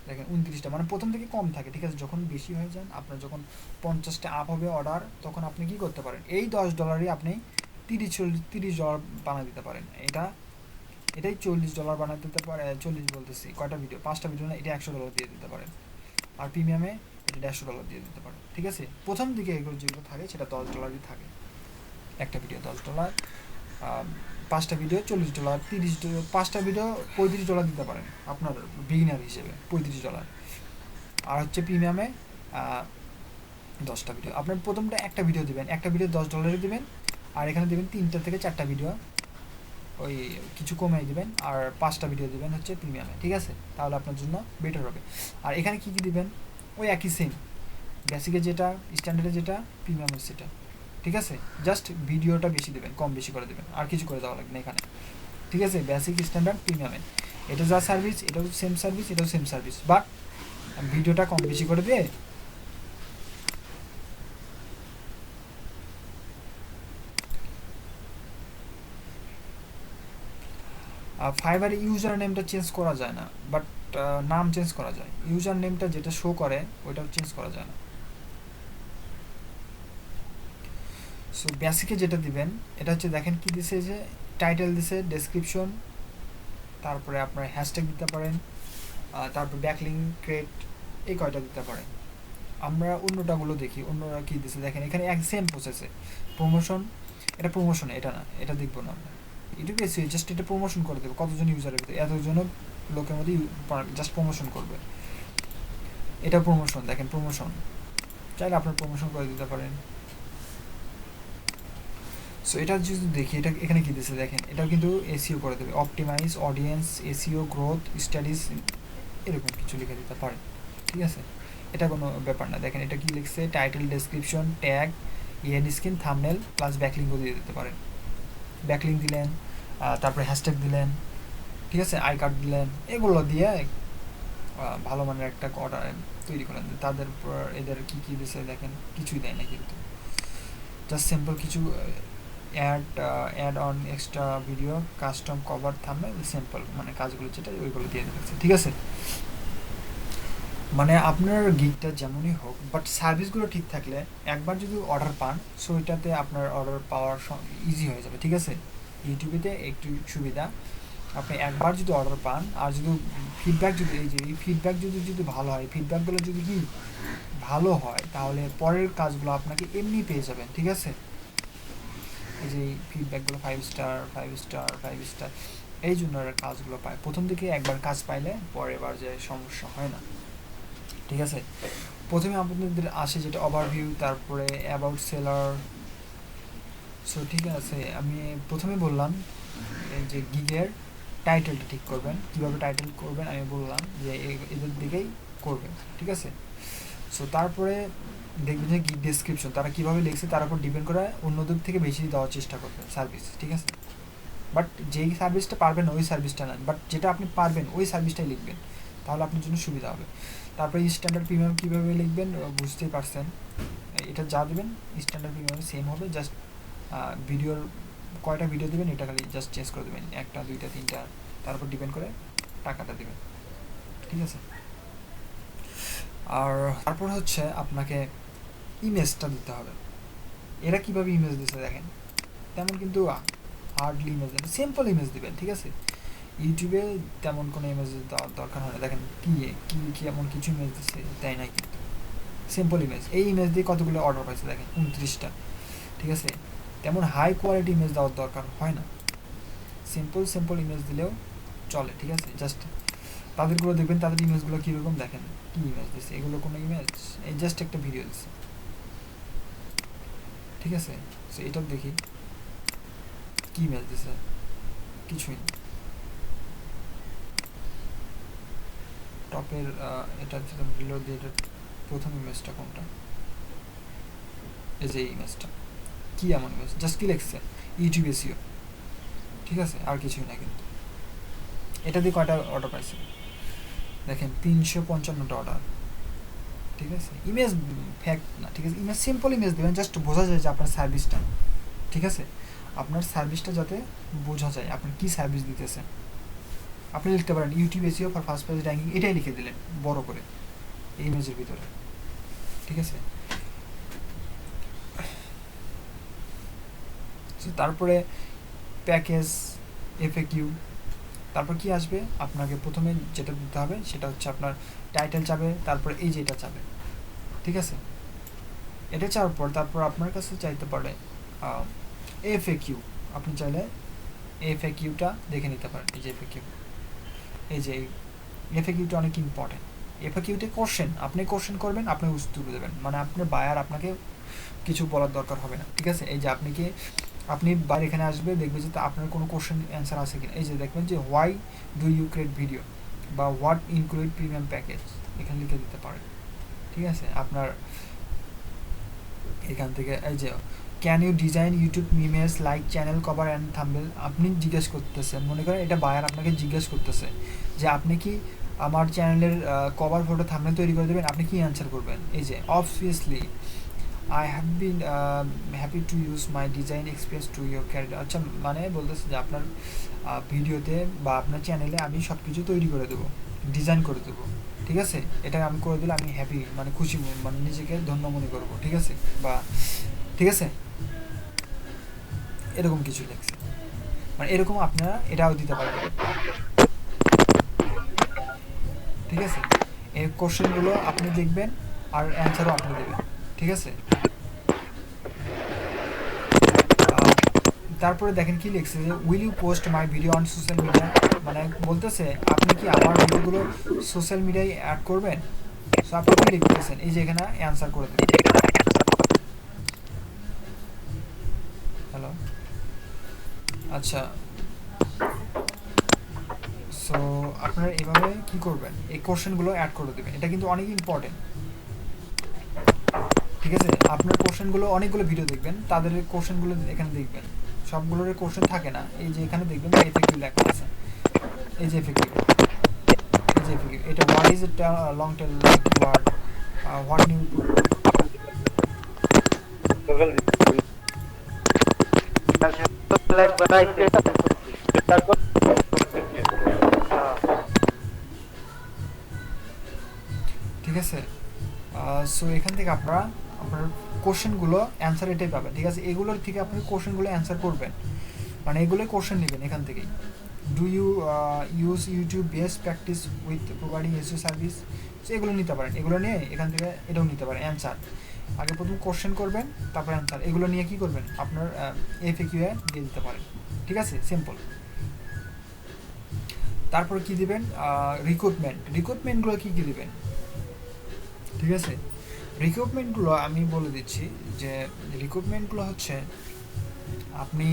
দেখেন, 29টা, মানে প্রথম থেকে কম থাকে, ঠিক আছে? যখন বেশি হয়ে যান, আপনার যখন 50টা আপ হবে অর্ডার, তখন আপনি কি করতে পারেন, এই $10 আপনি $30 বানিয়ে দিতে পারেন। এটাই $40 বানিয়ে দিতে পারে, 40 বলতেছি, কয়টা ভিডিও, 5টা ভিডিও না, এটা $100 দিয়ে দিতে পারেন। আর প্রিমিয়ামে এটা $150 দিয়ে দিতে পারেন, ঠিক আছে? প্রথম দিকে এগুলো যেগুলো থাকে সেটা $10 থাকে, একটা ভিডিও $10, 5টা ভিডিও $40, 30, 5টা ভিডিও $35 দিতে পারেন আপনার বিগিনার হিসেবে, $35। আর হচ্ছে প্রিমিয়ামে 10টা ভিডিও, আপনার প্রথমটা একটা ভিডিও দিবেন, একটা ভিডিও $10 দিবেন, আর এখানে দিবেন 3টা থেকে 4টা ভিডিও, ওই কিছু কমিয়ে দিবেন, আর 5টা ভিডিও দিবেন হচ্ছে প্রিমিয়ামে, ঠিক আছে? তাহলে আপনার জন্য বেটার হবে। আর এখানে কী কী দিবেন, ওই একই সেম, বেসিকে যেটা, স্ট্যান্ডার্ডে যেটা, প্রিমিয়ামের সেটা, ঠিক আছে? জাস্ট ভিডিওটা বেশি দেবেন, কম বেশি করে দেবেন, আর কিছু করে দেওয়া লাগবে না এখানে, ঠিক আছে? বেসিক, স্ট্যান্ডার্ড, প্রিমিয়ামে এটা যা সার্ভিস, এটাও সেম সার্ভিস, এটাও সেম সার্ভিস, বাট ভিডিওটা কম বেশি করে দিয়ে ফাইবারে ইউজার নেমটা চেঞ্জ করা যায় না, বাট নাম চেঞ্জ করা যায়। ইউজার নেমটা যেটা শো করে ওইটাও চেঞ্জ করা যায় না। সো বেসিকে যেটা দিবেন, এটা হচ্ছে দেখেন কি দিছে, যে টাইটেল দিছে, ডেসক্রিপশন, তারপরে আপনার হ্যাশট্যাগ দিতে পারেন, তারপর ব্যাকলিং, ক্রেট, এই কয়টা দিতে পারেন। আমরা অন্যটাগুলো দেখি, অন্যরা কী দিছে দেখেন, এখানে এক সেম প্রসেসে প্রমোশন, এটা প্রমোশনে, এটা না, এটা দেখবো না আমরা, ইউটিউব এসে জাস্ট এটা প্রমোশন করে দেবে, কতজন ইউজারের ভিতরে, এতজন লোকের মধ্যে জাস্ট প্রমোশন করবে, এটা প্রমোশন, দেখেন প্রমোশন, চাইলে আপনার প্রমোশন করে দিতে পারেন। সো এটা যদি দেখি, এটা এখানে কী দিচ্ছে দেখেন, এটাও কিন্তু এসিও করে দেবে, optimize audience, SEO, growth studies, এরকম কিছু লিখে দিতে পারে, ঠিক আছে? এটা কোনো ব্যাপার না। দেখেন এটা কি লিখছে, title, description, tag, end screen, thumbnail plus ব্যাকলিংও দিয়ে দিতে পারেন। ব্যাকলিং দিলেন, তারপরে হ্যাশট্যাগ দিলেন, ঠিক আছে, আই কার্ড দিলেন, এগুলো দিয়ে ভালো মানের একটা অর্ডার তৈরি করেন। তাদের এদের কী কী দিচ্ছে দেখেন, কিছুই দেয় না কিন্তু, জাস্ট সিম্পল কিছু add on extra video, custom cover, thumbnail, simple মানে কাজগুলো যেটা ওইগুলো দিয়ে দিচ্ছে, ঠিক আছে? মানে আপনার গিগটা যেমনই হোক, বাট সার্ভিসগুলো ঠিক থাকলে, একবার যদি অর্ডার পান, সো এটাতে আপনার অর্ডার পাওয়ার ইজি হয়ে যাবে, ঠিক আছে? ইউটিউবেতে একটু সুবিধা, আপনি একবার যদি অর্ডার পান, আর যদি ফিডব্যাক, যদি এই ফিডব্যাক যদি ভালো হয়, ফিডব্যাকগুলো যদি কি ভালো হয়, তাহলে পরের কাজগুলো আপনাকে এমনি পেয়ে যাবেন, ঠিক আছে? এই যে ফিডব্যাকগুলো 5 স্টার 5 স্টার 5 স্টার, এই জন্য কাজগুলো পায়। প্রথম দিকে একবার কাজ পাইলে পরের বার যে সমস্যা হয় না, ঠিক আছে? প্রথমে আপনাদের আসে যেটা ওভারভিউ, তারপরে অ্যাবাউট সেলার। সো ঠিক আছে, আমি প্রথমে বললাম এই যে গিগের টাইটেলটা ঠিক করবেন, কীভাবে টাইটেল করবেন আমি বললাম যে এদের দিকেই করবেন, ঠিক আছে? সো তারপরে দেখবেন যে গিগ ডেসক্রিপশন তারা কীভাবে লিখছে তার উপর ডিপেন্ড করে অন্যদের থেকে বেশি দেওয়ার চেষ্টা করবেন সার্ভিস, ঠিক আছে? বাট যেই সার্ভিসটা পারবেন ওই সার্ভিসটা না, বাট যেটা আপনি পারবেন ওই সার্ভিসটাই লিখবেন, তাহলে আপনার জন্য সুবিধা হবে। তারপরে স্ট্যান্ডার্ড প্রিমিয়াম কীভাবে লিখবেন বুঝতেই পারছেন, এটা যা দেবেন স্ট্যান্ডার্ড প্রিমিয়াম সেম হবে, জাস্ট ভিডিওর কয়টা ভিডিও দেবেন এটা খালি জাস্ট চেঞ্জ করে দেবেন, 1টা 2টা 3টা, তার উপর ডিপেন্ড করে টাকাটা দেবেন, ঠিক আছে। আর তারপর হচ্ছে আপনাকে ইমেজটা দিতে হবে। এরা কীভাবে ইমেজ দিচ্ছে দেখেন, তেমন কিন্তু হার্ডলি ইমেজ দেবেন, সিম্পল ইমেজ দেবেন, ঠিক আছে। ইউটিউবে তেমন কোনো ইমেজ দেওয়ার দরকার হয় না। দেখেন কি এমন কিছু ইমেজ দিচ্ছে তাই নাই, কিন্তু সিম্পল ইমেজ। এই ইমেজ দিয়ে কতগুলো অর্ডার পাইছে দেখেন, 29টা, ঠিক আছে। তেমন হাই কোয়ালিটি ইমেজ দেওয়ার দরকার হয় না, সিম্পল ইমেজ দিলেও চলে, ঠিক আছে। জাস্ট তাদেরগুলো দেখবেন, তাদের ইমেজগুলো কীরকম দেখেন, কী ইমেজ দিচ্ছে, এগুলো কোনো ইমেজ, এই জাস্ট একটা ভিডিও দিচ্ছে, ঠিক আছে। সো এটা দেখি কী ইমেজ দিচ্ছে, কিছুই না। টপের এটা যেটা রিলোড দিয়ে এটার প্রথম ইমেজটা কোনটা, এই যে ইমেজটা, কী এমন ইমেজ, জাস্ট কি লিখছে ইউটিউব এসইও, ঠিক আছে, আর কিছুই না। কিন্তু এটা দিয়ে কয়টা অর্ডার পাইছে দেখেন, 355টা অর্ডার, ঠিক আছে। ইমেজ ফ্যাক্ট না, ঠিক আছে। ইমেজ সিম্পল ইমেজ দেবেন, জাস্ট বোঝা যায় যে আপনার সার্ভিসটা, ঠিক আছে। আপনার সার্ভিসটা যাতে বোঝা যায় আপনি কী সার্ভিস দিতেছেন। আপনি লিখতে পারেন YouTube SEO for first page ranking, এটাই লিখে দিলেন বড় করে এই ইমেজের ভিতরে, ঠিক আছে। তারপরে প্যাকেজ, এফএকিউ, তারপর কি আসবে, আপনাকে প্রথমে যেটা দিতে হবে সেটা হচ্ছে আপনার টাইটেল চাবে, তারপরে এই যে এটা চাবে, ঠিক আছে। এটা চাওয়ার পর তারপর আপনার কাছে চাইতে পারে এফএকিউ, আপনি চাইলে এফএকিউটা দেখে নিতে পারেন। এই যে এফএকিউ, এই যে এফএকিউটা অনেক ইম্পর্টেন্ট। এফএকিউতে কোশ্চেন, আপনি কোশ্চেন করবেন, আপনি উত্তর দেবেন, মানে আপনার বায়ার আপনাকে কিছু বলার দরকার হবে না, ঠিক আছে। এই যে আপনি বাইরে এখানে আসবে, দেখবে যে আপনার কোনো কোশ্চেন অ্যান্সার আছে কিনা। এই যে দেখবেন যে why do you create video বা হোয়াট ইনক্লুড প্রিমিয়াম প্যাকেজ, এখানে লিখে দিতে পারেন, ঠিক আছে। আপনার এখান থেকে এই যে can you design YouTube image like channel cover and thumbnail, আপনি জিজ্ঞেস করতেছেন, মনে করেন এটা বায়ার আপনাকে জিজ্ঞেস করতেছে যে আপনি কি আমার চ্যানেলের কভার ফটো থাম্বনেল তৈরি করে দেবেন, আপনি কি অ্যান্সার করবেন। এই যে obviously I have been happy to use my design experience to your career, আচ্ছা, মানে বলতেছে যে আপনার ভিডিওতে বা আপনার চ্যানেলে আমি সব কিছু তৈরি করে দেবো, ডিজাইন করে দেবো, ঠিক আছে। এটা আমি করে দিলে আমি হ্যাপি, মানে খুশি, মানে নিজেকে ধন্য মনে করবো, ঠিক আছে, বা ঠিক আছে, এরকম কিছু লেখছে, মানে এরকম আপনারা এটাও দিতে পারবেন, ঠিক আছে। এই কোশ্চেনগুলো আপনি দেখবেন আর অ্যান্সারও আপনি দেবেন, ঠিক আছে। তারপরে দেখেন কি লিখছে যে will you post my video on social media, মানে বলতেছে আপনি কি আমার ভিডিওগুলো সোশ্যাল মিডিয়ায় অ্যাড করবেন। সো আপনি কি লিখতেছেন, এই যে এখানে অ্যান্সার করে দেবেন। হ্যালো, আচ্ছা, সো আপনারা এভাবে কি করবেন, এই কোশ্চেনগুলো অ্যাড করে দেবেন, এটা কিন্তু অনেক ইম্পর্টেন্ট, ঠিক আছে। আপনার কোশ্চেনগুলো অনেকগুলো ভিডিও দেখবেন, তাদের কোশ্চেনগুলো এখানে দেখবেন, সবগুলোর কোশ্চেন থাকে না। এই যে এখানে দেখবেন যে এফএকিউ লেখা আছে, এই যে এফএকিউ, এই যে এফএকিউ, এটা what is it long tail like word, what new, ঠিক আছে। সো এখান থেকে আপনারা আপনার কোশ্চেনগুলো অ্যান্সার এটাই পাবেন, ঠিক আছে। এগুলোর থেকে আপনি কোশ্চেনগুলো অ্যান্সার করবেন, মানে এগুলোই কোশ্চেন নেবেন এখান থেকেই। Do you use YouTube best practice with providing SEO service, so এগুলো নিতে পারেন, এগুলো নিয়ে এখান থেকে এটাও নিতে পারেন অ্যান্সার। আগে প্রথম কোশ্চেন করবেন, তারপর অ্যান্সার, এগুলো নিয়ে কী করবেন, আপনার এফএকিউ এ দিয়ে দিতে পারেন, ঠিক আছে, সিম্পল। তারপর কি দিবেন, রিক্রুটমেন্টগুলো কী কী দিবেন, ঠিক আছে। রিক্রুটমেন্টগুলো আমি বলে দিচ্ছি যে রিক্রুটমেন্টগুলো হচ্ছে আপনি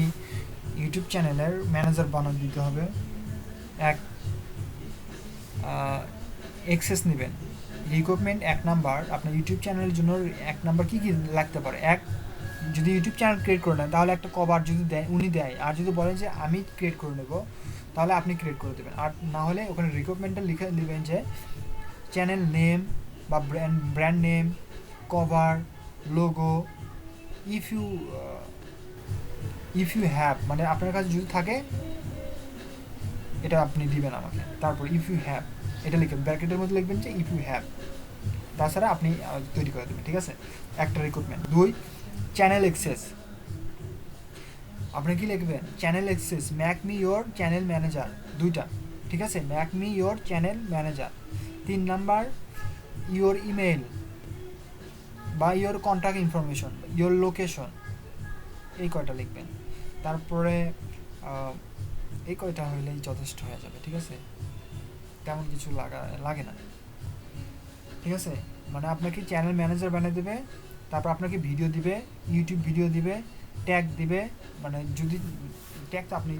ইউটিউব চ্যানেলের ম্যানেজার বানাতে দিতে হবে, এক এক্সেস নেবেন। রিক্রুটমেন্ট 1 নাম্বার আপনার ইউটিউব চ্যানেলের জন্য 1 নাম্বার কী কী লাগতে পারে, এক, যদি ইউটিউব চ্যানেল ক্রিয়েট করে নেন তাহলে একটা কভার যদি দেয় উনি দেয়, আর যদি বলেন যে আমি ক্রিয়েট করে নেব তাহলে আপনি ক্রিয়েট করে দেবেন, আর না হলে ওখানে রিক্রুটমেন্টটা লিখে নেবেন যে চ্যানেল নেম বা brand name, cover, logo, if you if you have মানে আপনার কাছে যদি থাকে এটা আপনি দিবেন আমাকে, তারপর ইফ ইউ হ্যাভ এটা লিখবেন, ব্র্যাকেটের মধ্যে লিখবেন যে ইফ ইউ হ্যাভ, তাছাড়া আপনি তৈরি করে দেবেন, ঠিক আছে? একটা রিক্রুটমেন্ট। 2 চ্যানেল অ্যাক্সেস, আপনি কি লিখবেন? Channel access make me your channel manager, দুইটা, ঠিক আছে? Make me your channel manager. 3 number your email বা your contact information, your location, এই কয়টা লিখবেন। তারপরে এই কয়টা হইলেই যথেষ্ট হয়ে যাবে, ঠিক আছে? তেমন কিছু লাগে না, ঠিক আছে? মানে আপনাকে চ্যানেল ম্যানেজার বানিয়ে দেবে, তারপর আপনাকে ভিডিও দিবে, ইউটিউব ভিডিও দিবে, ট্যাগ দিবে, মানে যদি ট্যাগ তো আপনি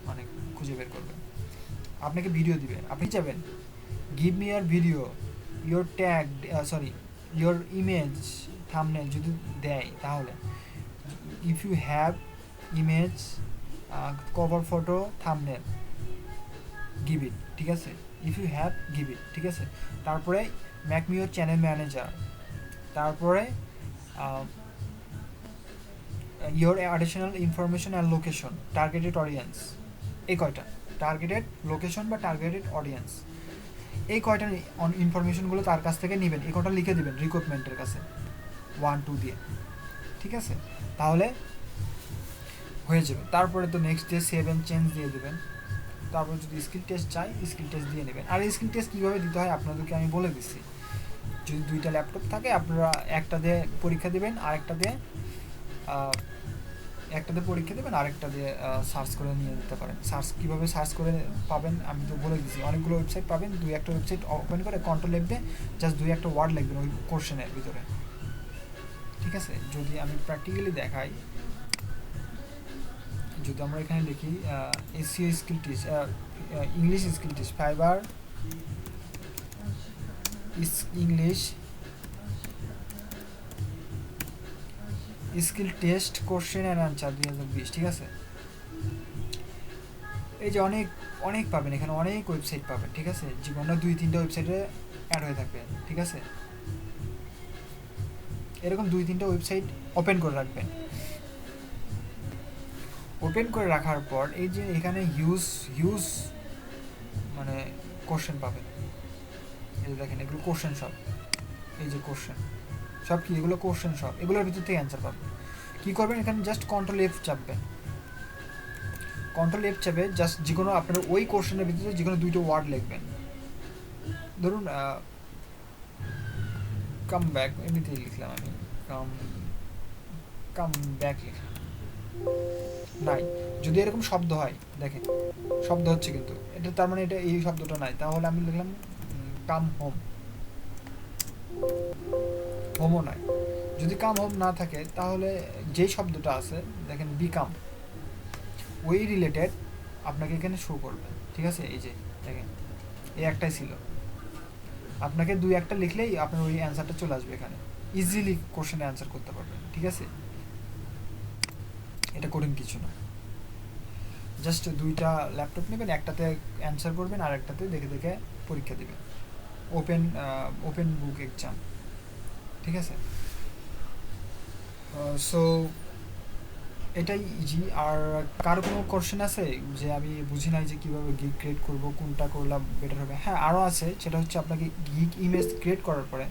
মানে খুঁজে বের করবেন, আপনাকে ভিডিও দিবে, আপনি যাবেন give me your video, your tag, sorry your image thumbnail যদি দেয়, তাহলে if you have image cover photo thumbnail give it, ঠিক আছে? If you have give it, ঠিক আছে? তারপরে make me your channel manager, তারপরে your additional information and location, targeted audience, এই কয়টা টার্গেটেড লোকেশন বা টার্গেটেড অডিয়েন্স, এই কয়টা ইনফরমেশনগুলো তার কাছ থেকে নেবেন, এই কয়টা লিখে দেবেন রিক্রুটমেন্টের কাছে 1 2 দিয়ে, ঠিক আছে? তাহলে হয়ে যাবে। তারপরে তো next day save and change দিয়ে দেবেন। তারপর যদি স্কিল টেস্ট চাই স্কিল টেস্ট দিয়ে নেবেন। আর স্কিল টেস্ট কীভাবে দিতে হয় আপনাদেরকে আমি বলে দিচ্ছি। যদি 2টা ল্যাপটপ থাকে আপনারা একটা দিয়ে পরীক্ষা দেবেন, আরেকটাতে পরীক্ষা দেবেন, আরেকটা দিয়ে সার্চ করে নিয়ে নিতে পারেন। কীভাবে সার্চ করে পাবেন আমি তো বলে দিচ্ছি, অনেকগুলো ওয়েবসাইট পাবেন, 2-1টা ওয়েবসাইট ওপেন করে কন্ট্রোল F দিয়ে জাস্ট 2-1টা ওয়ার্ড লিখবেন ওই কোশ্চেনের ভিতরে, ঠিক আছে? যদি আমি প্র্যাকটিক্যালি দেখাই, যদি আমরা এখানে লিখি SEO skill test, English skill test, fibre English skill test question and answer 2020, ঠিক আছে? এই যে অনেক পাবেন এখানে, অনেক ওয়েবসাইট পাবেন, ঠিক আছে? জীবনে 2-3টা ওয়েবসাইটে অ্যাড হয়ে থাকবে, ঠিক আছে? এরকম 2-3টা ওয়েবসাইট ওপেন করে রাখবেন। ওপেন করে রাখার পর এই যে এখানে হিউজ মানে কোশ্চেন পাবেন, এই যে দেখেন এগুলো কোশ্চেন সব, এই যে কোশ্চেন সব কি এগুলো কোশ্চেন সব, এগুলোর ভিতর থেকে অ্যান্সার পাবেন। কী করবেন? এখানে জাস্ট কন্ট্রোল F চাপবেন, কন্ট্রোল F চাপে জাস্ট যে কোনো আপনার ওই কোশ্চেনের ভিতরে যে কোনো 2টো ওয়ার্ড লিখবেন। ধরুন কাম ব্যাক, এমনিতেই লিখলাম আমি কাম ব্যাক লিখলাম, নাই। যদি এরকম শব্দ হয়, দেখেন শব্দ হচ্ছে কিন্তু এটা, তার মানে এটা এই শব্দটা নাই, তাহলে আমি লিখলাম কাম হোম, হোমও নাই। যদি কাম হোম না থাকে তাহলে যেই শব্দটা আছে দেখেন বিকাম, ওই রিলেটেড আপনাকে এখানে শো করবে, ঠিক আছে? এই যে দেখেন এই একটাই ছিল, আপনাকে 2-1টা লিখলেই আপনার ওই অ্যান্সারটা চলে আসবে এখানে, ইজিলি কোশ্চেনে অ্যান্সার করতে পারবেন, ঠিক আছে? এটা কঠিন কিছু না, জাস্ট 2টা ল্যাপটপ নেবেন, একটাতে অ্যান্সার করবেন আর একটাতে দেখে দেখে পরীক্ষা দেবেন, ওপেন বুক এক্সাম, ঠিক আছে? সো এটাই ইজি। আর কারো কোনো কোশ্চেন আছে যে আমি বুঝি নাই যে কীভাবে গিগ ক্রিয়েট করব, কোনটা করলে বেটার হবে? হ্যাঁ, আরও আছে, সেটা হচ্ছে আপনাকে গিগ ইমেজ ক্রিয়েট করার পরে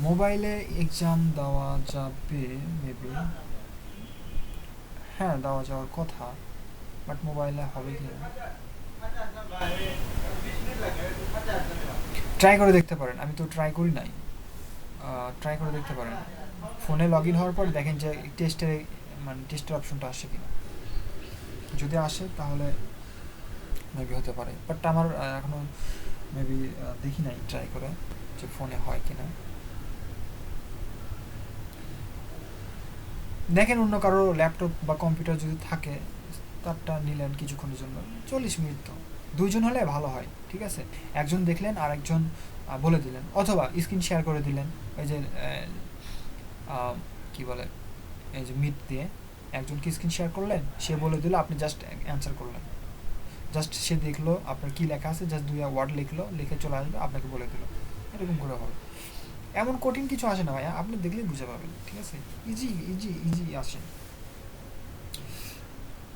মোবাইলে এক্সাম দেওয়া যাবে মেবি, হ্যাঁ দেওয়া যাওয়ার কথা, বাট মোবাইলে হবে কি না ট্রাই করে দেখতে পারেন, আমি তো ট্রাই করি নাই, ট্রাই করে দেখতে পারেন। ফোনে লগ ইন হওয়ার পর দেখেন যে টেস্টের অপশনটা আসে কিনা, যদি আসে তাহলে মেবি হতে পারে, বাট আমার এখনও মেবি দেখি নাই ট্রাই করে যে ফোনে হয় কিনা। দেখেন অন্য কারো ল্যাপটপ বা কম্পিউটার যদি থাকে তারটা নিলেন কিছুক্ষণের জন্য, 40 মিনিট, তো 2জন হলে ভালো হয়, ঠিক আছে? একজন দেখলেন আর একজন বলে দিলেন, অথবা স্ক্রিন শেয়ার করে দিলেন, এই যে কি বলে এই যে মিট দিয়ে একজনকে স্ক্রিন শেয়ার করলেন, সে বলে দিল, আপনি জাস্ট অ্যান্সার করলেন, জাস্ট সে দেখলো আপনার কী লেখা আছে, জাস্ট 2 ওয়ার্ড লিখলো, লিখে চলে আসবে, আপনাকে বলে দিল, এরকম করে হবে। এমন কঠিন কিছু আসে না ভাইয়া, আপনি দেখলেই বুঝে পাবেন, ঠিক আছে? ইজি ইজি ইজি আসে।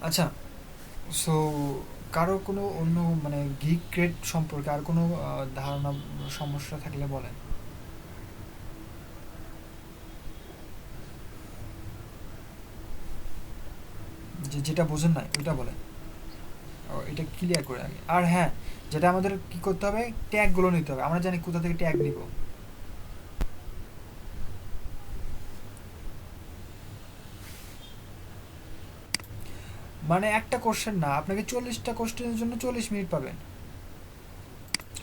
আচ্ছা, সো কারো কোনো অন্য মানে গিগ ক্রেড সম্পর্কে আর কোনো ধারণা সমস্যা থাকলে বলেন। যেটা বোঝেন না ওইটা বলেন, এটা ক্লিয়ার করে আগে। আর হ্যাঁ, যেটা আমাদের কি করতে হবে, ট্যাগগুলো নিতে হবে, আমরা জানি কোথা থেকে ট্যাগ নিব। মানে একটা কোশ্চেন না, আপনাকে 40টা কোশ্চেনের জন্য 40 মিনিট পাবেন,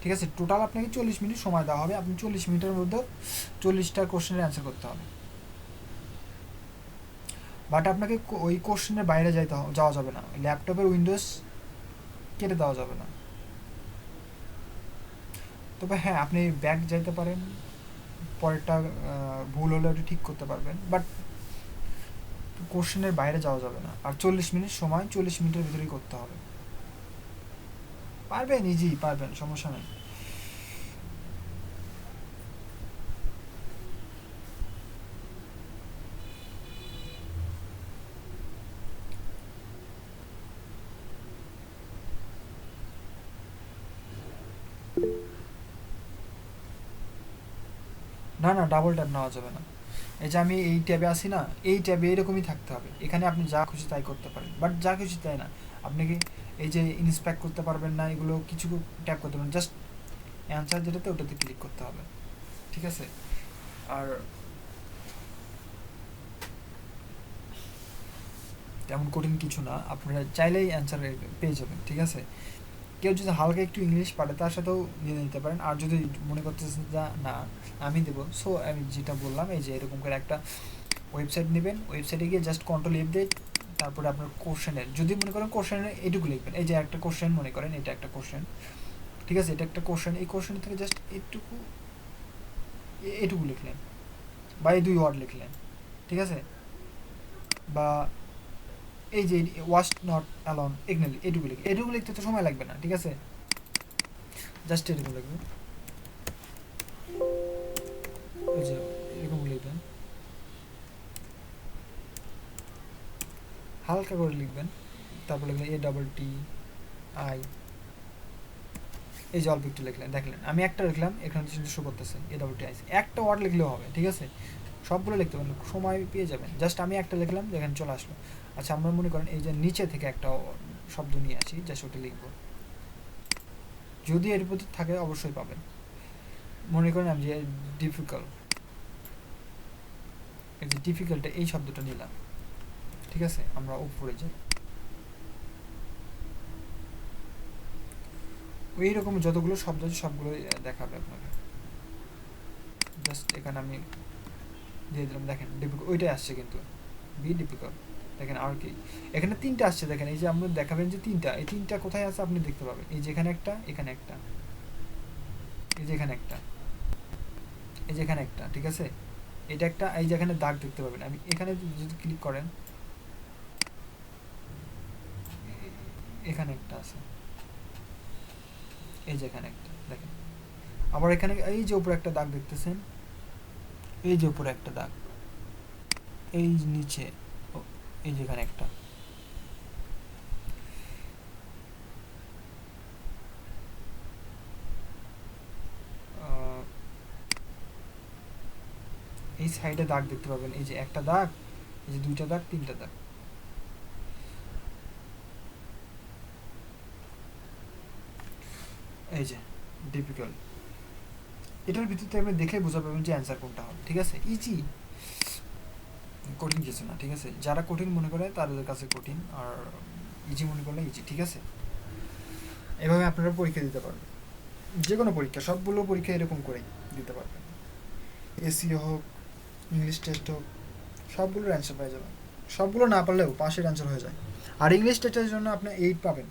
ঠিক আছে? টোটাল আপনাকে 40 মিনিট সময় দেওয়া হবে, আপনি 40 মিনিটের মধ্যে 40টা কোশ্চেনের অ্যান্সার করতে হবে। বাট আপনাকে ওই কোশ্চেনের বাইরে যাওয়া যাবে না, ল্যাপটপের উইন্ডোজ কেটে দেওয়া যাবে না। তবে হ্যাঁ, আপনি ব্যাক যাইতে পারেন, পরেরটা ভুল হলে ওটা ঠিক করতে পারবেন, বাট কোশ্চেনের বাইরে যাওয়া যাবে না। আর 40 মিনিট সময়, 40 মিনিটের ভিতরেই করতে হবে। পারবেন, ইজি পারবেন, সমস্যা নেই। না না, ডাবল ট্যাপ নেওয়া যাবে না। এই যে আমি এই ট্যাবে আসি না, এই ট্যাবে এরকমই থাকতে হবে, এখানে আপনি যা খুশি তাই করতে পারেন, বাট যা খুশি তাই না। আপনি কি এই যে ইন্সপেক্ট করতে পারবেন না, এগুলো কিছু ট্যাপ করতে পারবেন, জাস্ট অ্যান্সার যেটাতে ওটাতে ক্লিক করতে হবে, ঠিক আছে? আর তেমন কঠিন কিছু না, আপনারা চাইলেই অ্যান্সার পেয়ে যাবেন, ঠিক আছে? কেউ যদি হালকা একটু ইংলিশ পারে তার সাথেও নিয়ে নিতে পারেন। আর যদি মনে করতেছেন যে না আমি দেবো, সো আমি যেটা বললাম, এই যে এরকম করে একটা ওয়েবসাইট নেবেন, ওয়েবসাইটে গিয়ে জাস্ট কন্ট্রোল F দিয়ে তারপরে আপনার কোশ্চেনের, যদি মনে করেন কোশ্চেনের এইটুকু লিখবেন, এই যে একটা কোশ্চেন মনে করেন, এটা একটা কোশ্চেন, ঠিক আছে? এটা একটা কোশ্চেন, এই কোশ্চেন থেকে জাস্ট এটুকু লিখলেন, বা এই 2 ওয়ার্ড লিখলেন, ঠিক আছে? বা এই যে ওয়াচ নট অ্যালন, এগনালি, এটুকু লিখতে তো সময় লাগবে না, ঠিক আছে? জাস্ট এরকম লিখবেন, ওই যে এরকম লিখবেন, হালকা করে লিখবেন, তারপর লিখলেন ATTI, এই যে অল্প একটু লিখলেন, দেখলেন আমি একটা লিখলাম, এখানে শো করতেছে ATTI, একটা ওয়ার্ড লিখলেও হবে, ঠিক আছে? সবগুলো লিখতে পারেন, সময় পেয়ে যাবেন। জাস্ট আমি একটা লিখলাম, যেখানে চলে আসলো। আচ্ছা, আমরা মনে করেন এই যে নিচে থেকে একটা শব্দ নিয়ে আসি, জাস্ট ওটা লিখবো, যদি এর প্রতি থাকে অবশ্যই পাবেন। মনে করেন আমি যে ডিফিকাল্ট, এই যে ডিফিকাল্টে এই শব্দটা নিলাম, ঠিক আছে? আমরা উপরে যাই, ওই রকম যতগুলো শব্দ আছে সবগুলো দেখাবে আপনাকে। জাস্ট এখানে আমি দিয়ে দিলাম, দেখেন ডিফিকাল্ট ওইটাই আসছে, কিন্তু বি ডিফিকাল্ট, দেখেন আর কি এখানে 3টা আসছে, দেখেন এই যে আমরা দেখাবেন যে 3টা, এই 3টা কোথায় আছে আপনি দেখতে পাবেন, এই যে এখানে একটা, এখানে একটা, এই যে এখানে একটা, এই যে এখানে একটা, ঠিক আছে? এটা একটা, এই যে এখানে দাগ দেখতে পাবেন, আমি এখানে যদি ক্লিক করেন, এখানে একটা আছে, এই যে এখানে একটা, দেখেন। আবার এখানে এই যে উপরে একটা দাগ দেখতেছেন, এই যে উপরে একটা দাগ, এই নিচে, এই যে এখানে একটা, এই সাইডে দাগ দেখতে পাবেন, এই যে একটা দাগ, এই যে 2টা দাগ, 3টা দাগ, এই যে ডিফিকাল্ট। এটার ভিতরে আপনি দেখে বোঝা পাবেন যে অ্যান্সার কোনটা হবে, ঠিক আছে? ইজি, কঠিন কিছু না, ঠিক আছে? যারা কঠিন মনে করে তাদের কাছে কঠিন, আর ইজি মনে করলে ইজি, ঠিক আছে? এভাবে আপনারা পরীক্ষা দিতে পারবেন, যে কোনো পরীক্ষা, সবগুলো পরীক্ষা এরকম করেই দিতে পারবেন, এসিও হোক, ইংলিশ টেস্ট হোক, সবগুলোর অ্যান্সার পেয়ে যাবেন। সবগুলো না পারলেও পাশের অ্যান্সার হয়ে যায়। আর ইংলিশ টেস্টের জন্য আপনি 8 পাবেন,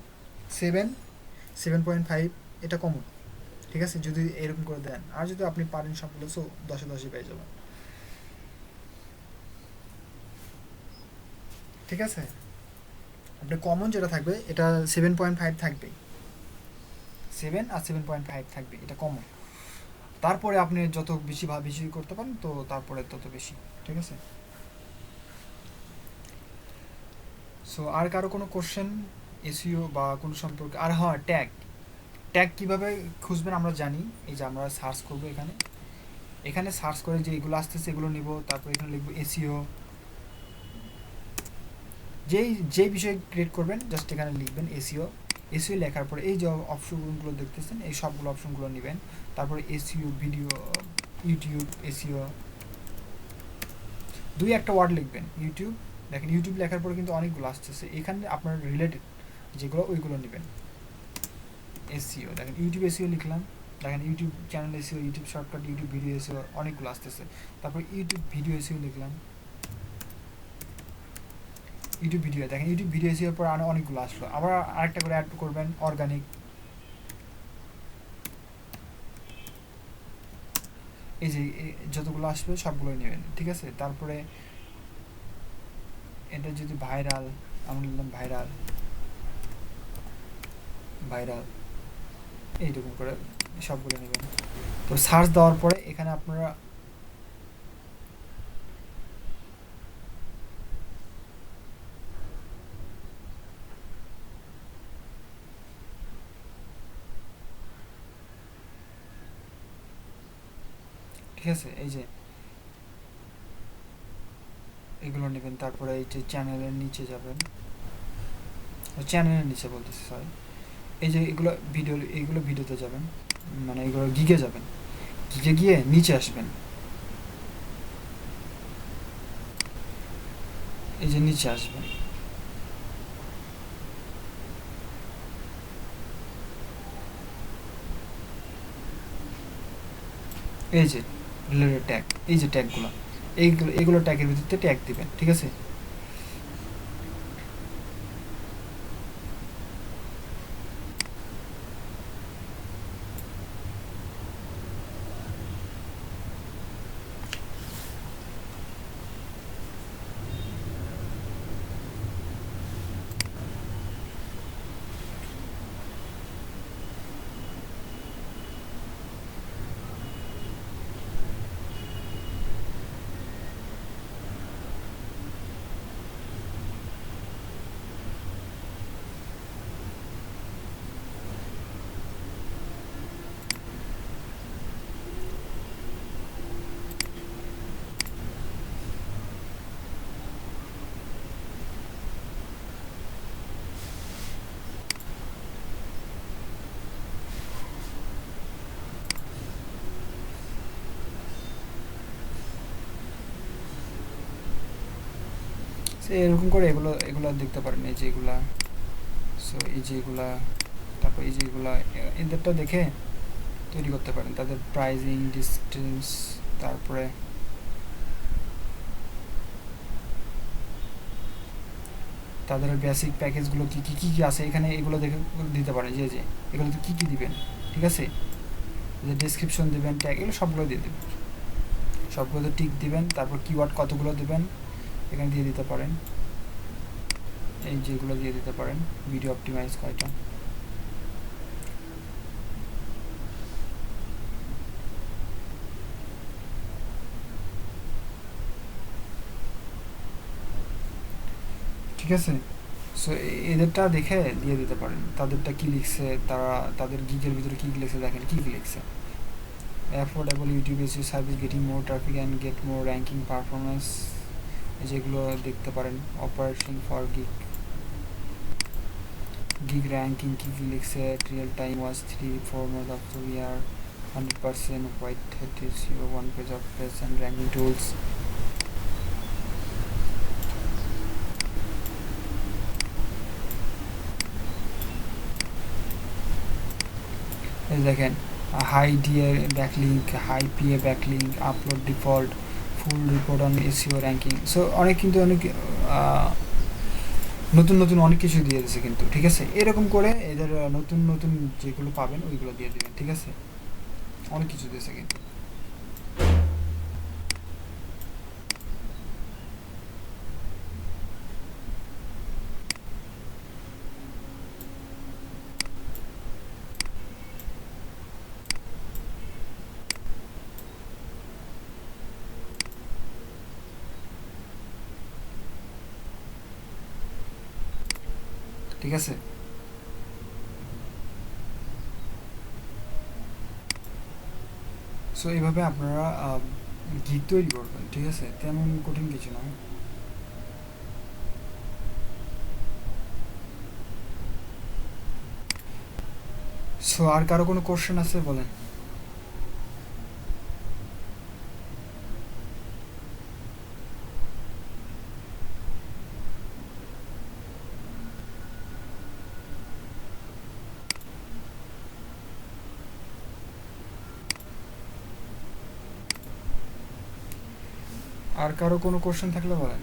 7, 7.5, এটা কমন, ঠিক আছে? যদি এরকম করে দেন, আর যদি আপনি পারেন সবগুলো, সো 10-এ 10ই পেয়ে যাবেন, ঠিক আছে? আপনি কমন যেটা থাকবে এটা 7.5 থাকবে, 7 আর 7.5 থাকবে, এটা কমন। তারপরে আপনি যত বেশি বেশি করতে পারেন তো তারপরে তত বেশি, ঠিক আছে? সো আর কারো কোনো কোশ্চেন এসইও বা কোনো সম্পর্কে? আর হ্যাঁ, ট্যাগ ট্যাগ কীভাবে খুঁজবেন আমরা জানি। এই যে আমরা সার্চ করবো এখানে, এখানে সার্চ করে যে এগুলো আসতেছে এগুলো নিব, তারপর এখানে লিখবো এসইও। যেই বিষয়ে ক্রিয়েট করবেন জাস্ট এখানে লিখবেন এসইও। এসইও লেখার পরে এই যে অপশনগুলো দেখতেছেন এই সবগুলো অপশনগুলো নেবেন। তারপরে এসইও ভিডিও, ইউটিউব এসইও, দুই একটা ওয়ার্ড লিখবেন ইউটিউব। দেখেন ইউটিউব লেখার পরে কিন্তু অনেকগুলো আসতেছে, এখানে আপনার রিলেটেড যেগুলো ওইগুলো নেবেন। এসইও দেখেন ইউটিউব এসইও লিখলাম, দেখেন YouTube channel SEO, YouTube shortcut, YouTube video SEO, অনেকগুলো আসতেছে। তারপর ইউটিউব ভিডিও এসইও লিখলাম, ইউটিউব ভিডিও, দেখেন ইউটিউব ভিডিও এসিওর পর আরও অনেকগুলো আসলো। আবার আরেকটা করে অ্যাড করবেন অর্গানিক। এই যে যতগুলো আসবে সবগুলোই নেবেন, ঠিক আছে? তারপরে এটা যদি ভাইরাল, আমরা নিলাম ভাইরাল, ভাইরাল এইরকম করে সবগুলো নেবেন। তো সার্চ দেওয়ার পরে এখানে আপনারা ঠিক আছে এই যে এগুলো নেবেন। তারপরে এই যে চ্যানেলের নিচে যাবেন, চ্যানেলের নিচে বলতেছি সরি, এই যে এগুলো ভিডিও, এইগুলো ভিডিওতে যাবেন, মানে এগুলো গিগে যাবেন, গিগে গিয়ে নিচে আসবেন, এই যে নিচে আসবেন, এই যে রিলেটেড ট্যাগ, এই যে ট্যাগগুলো, এইগুলো ট্যাগের ভিত্তিতে ট্যাগ দিবেন, ঠিক আছে? এরকম করে এগুলো এগুলো দেখতে পারেন, এই যে এগুলা, সো এই যে এগুলা, তারপর এই যে এগুলা, এদেরটা দেখে তৈরি করতে পারেন। তাদের প্রাইজিং, ডিস্টেন্স, তারপরে তাদের বেসিক প্যাকেজগুলো কী কী কী আছে এখানে এগুলো দেখে দিতে পারেন। যে যে এগুলোতে কী কী দিবেন, ঠিক আছে? যে ডেসক্রিপশন দিবেন, ট্যাগ, এগুলো সবগুলো দিয়ে দেবেন, সবগুলোতে টিক দিবেন। তারপর কিওয়ার্ড কতগুলো দিবেন এখানে দিয়ে দিতে পারেন, এই যেগুলো দিয়ে দিতে পারেন। ভিডিও অপটিমাইজ কয়টা, ঠিক আছে? সো এদেরটা দেখে দিয়ে দিতে পারেন তাদেরটা কী লিখছে, তারা তাদের গিগের ভিতরে কী লিখছে, দেখেন কী কী লিখছে। Affordable YouTube SEO service, getting more traffic and get more ranking performance, যেগুলো দেখতে পারেন। Operation for gig, gig ranking key Felix real time was 3-4 months after we are 100% white hat is your one page of press and ranking tools. এই দেখেন high DA backlink, high PA backlink, upload default, full report on SEO ranking. So অনেক কিন্তু অনেক নতুন নতুন অনেক কিছু দিয়ে দিয়েছে কিন্তু, ঠিক আছে? এরকম করে এদের নতুন নতুন যেগুলো পাবেন ওইগুলো দিয়ে দেবেন, ঠিক আছে? অনেক কিছু দিয়েছে কিন্তু। ঠিক আছে? সো এইভাবে আপনারা গিগ তৈরি করবেন, ঠিক আছে? তেমন কঠিন কিছু না। সো আর কারো কোনো কোশ্চেন আছে বলেন। আর কারো কোনো কোশ্চেন থাকলে বলেন।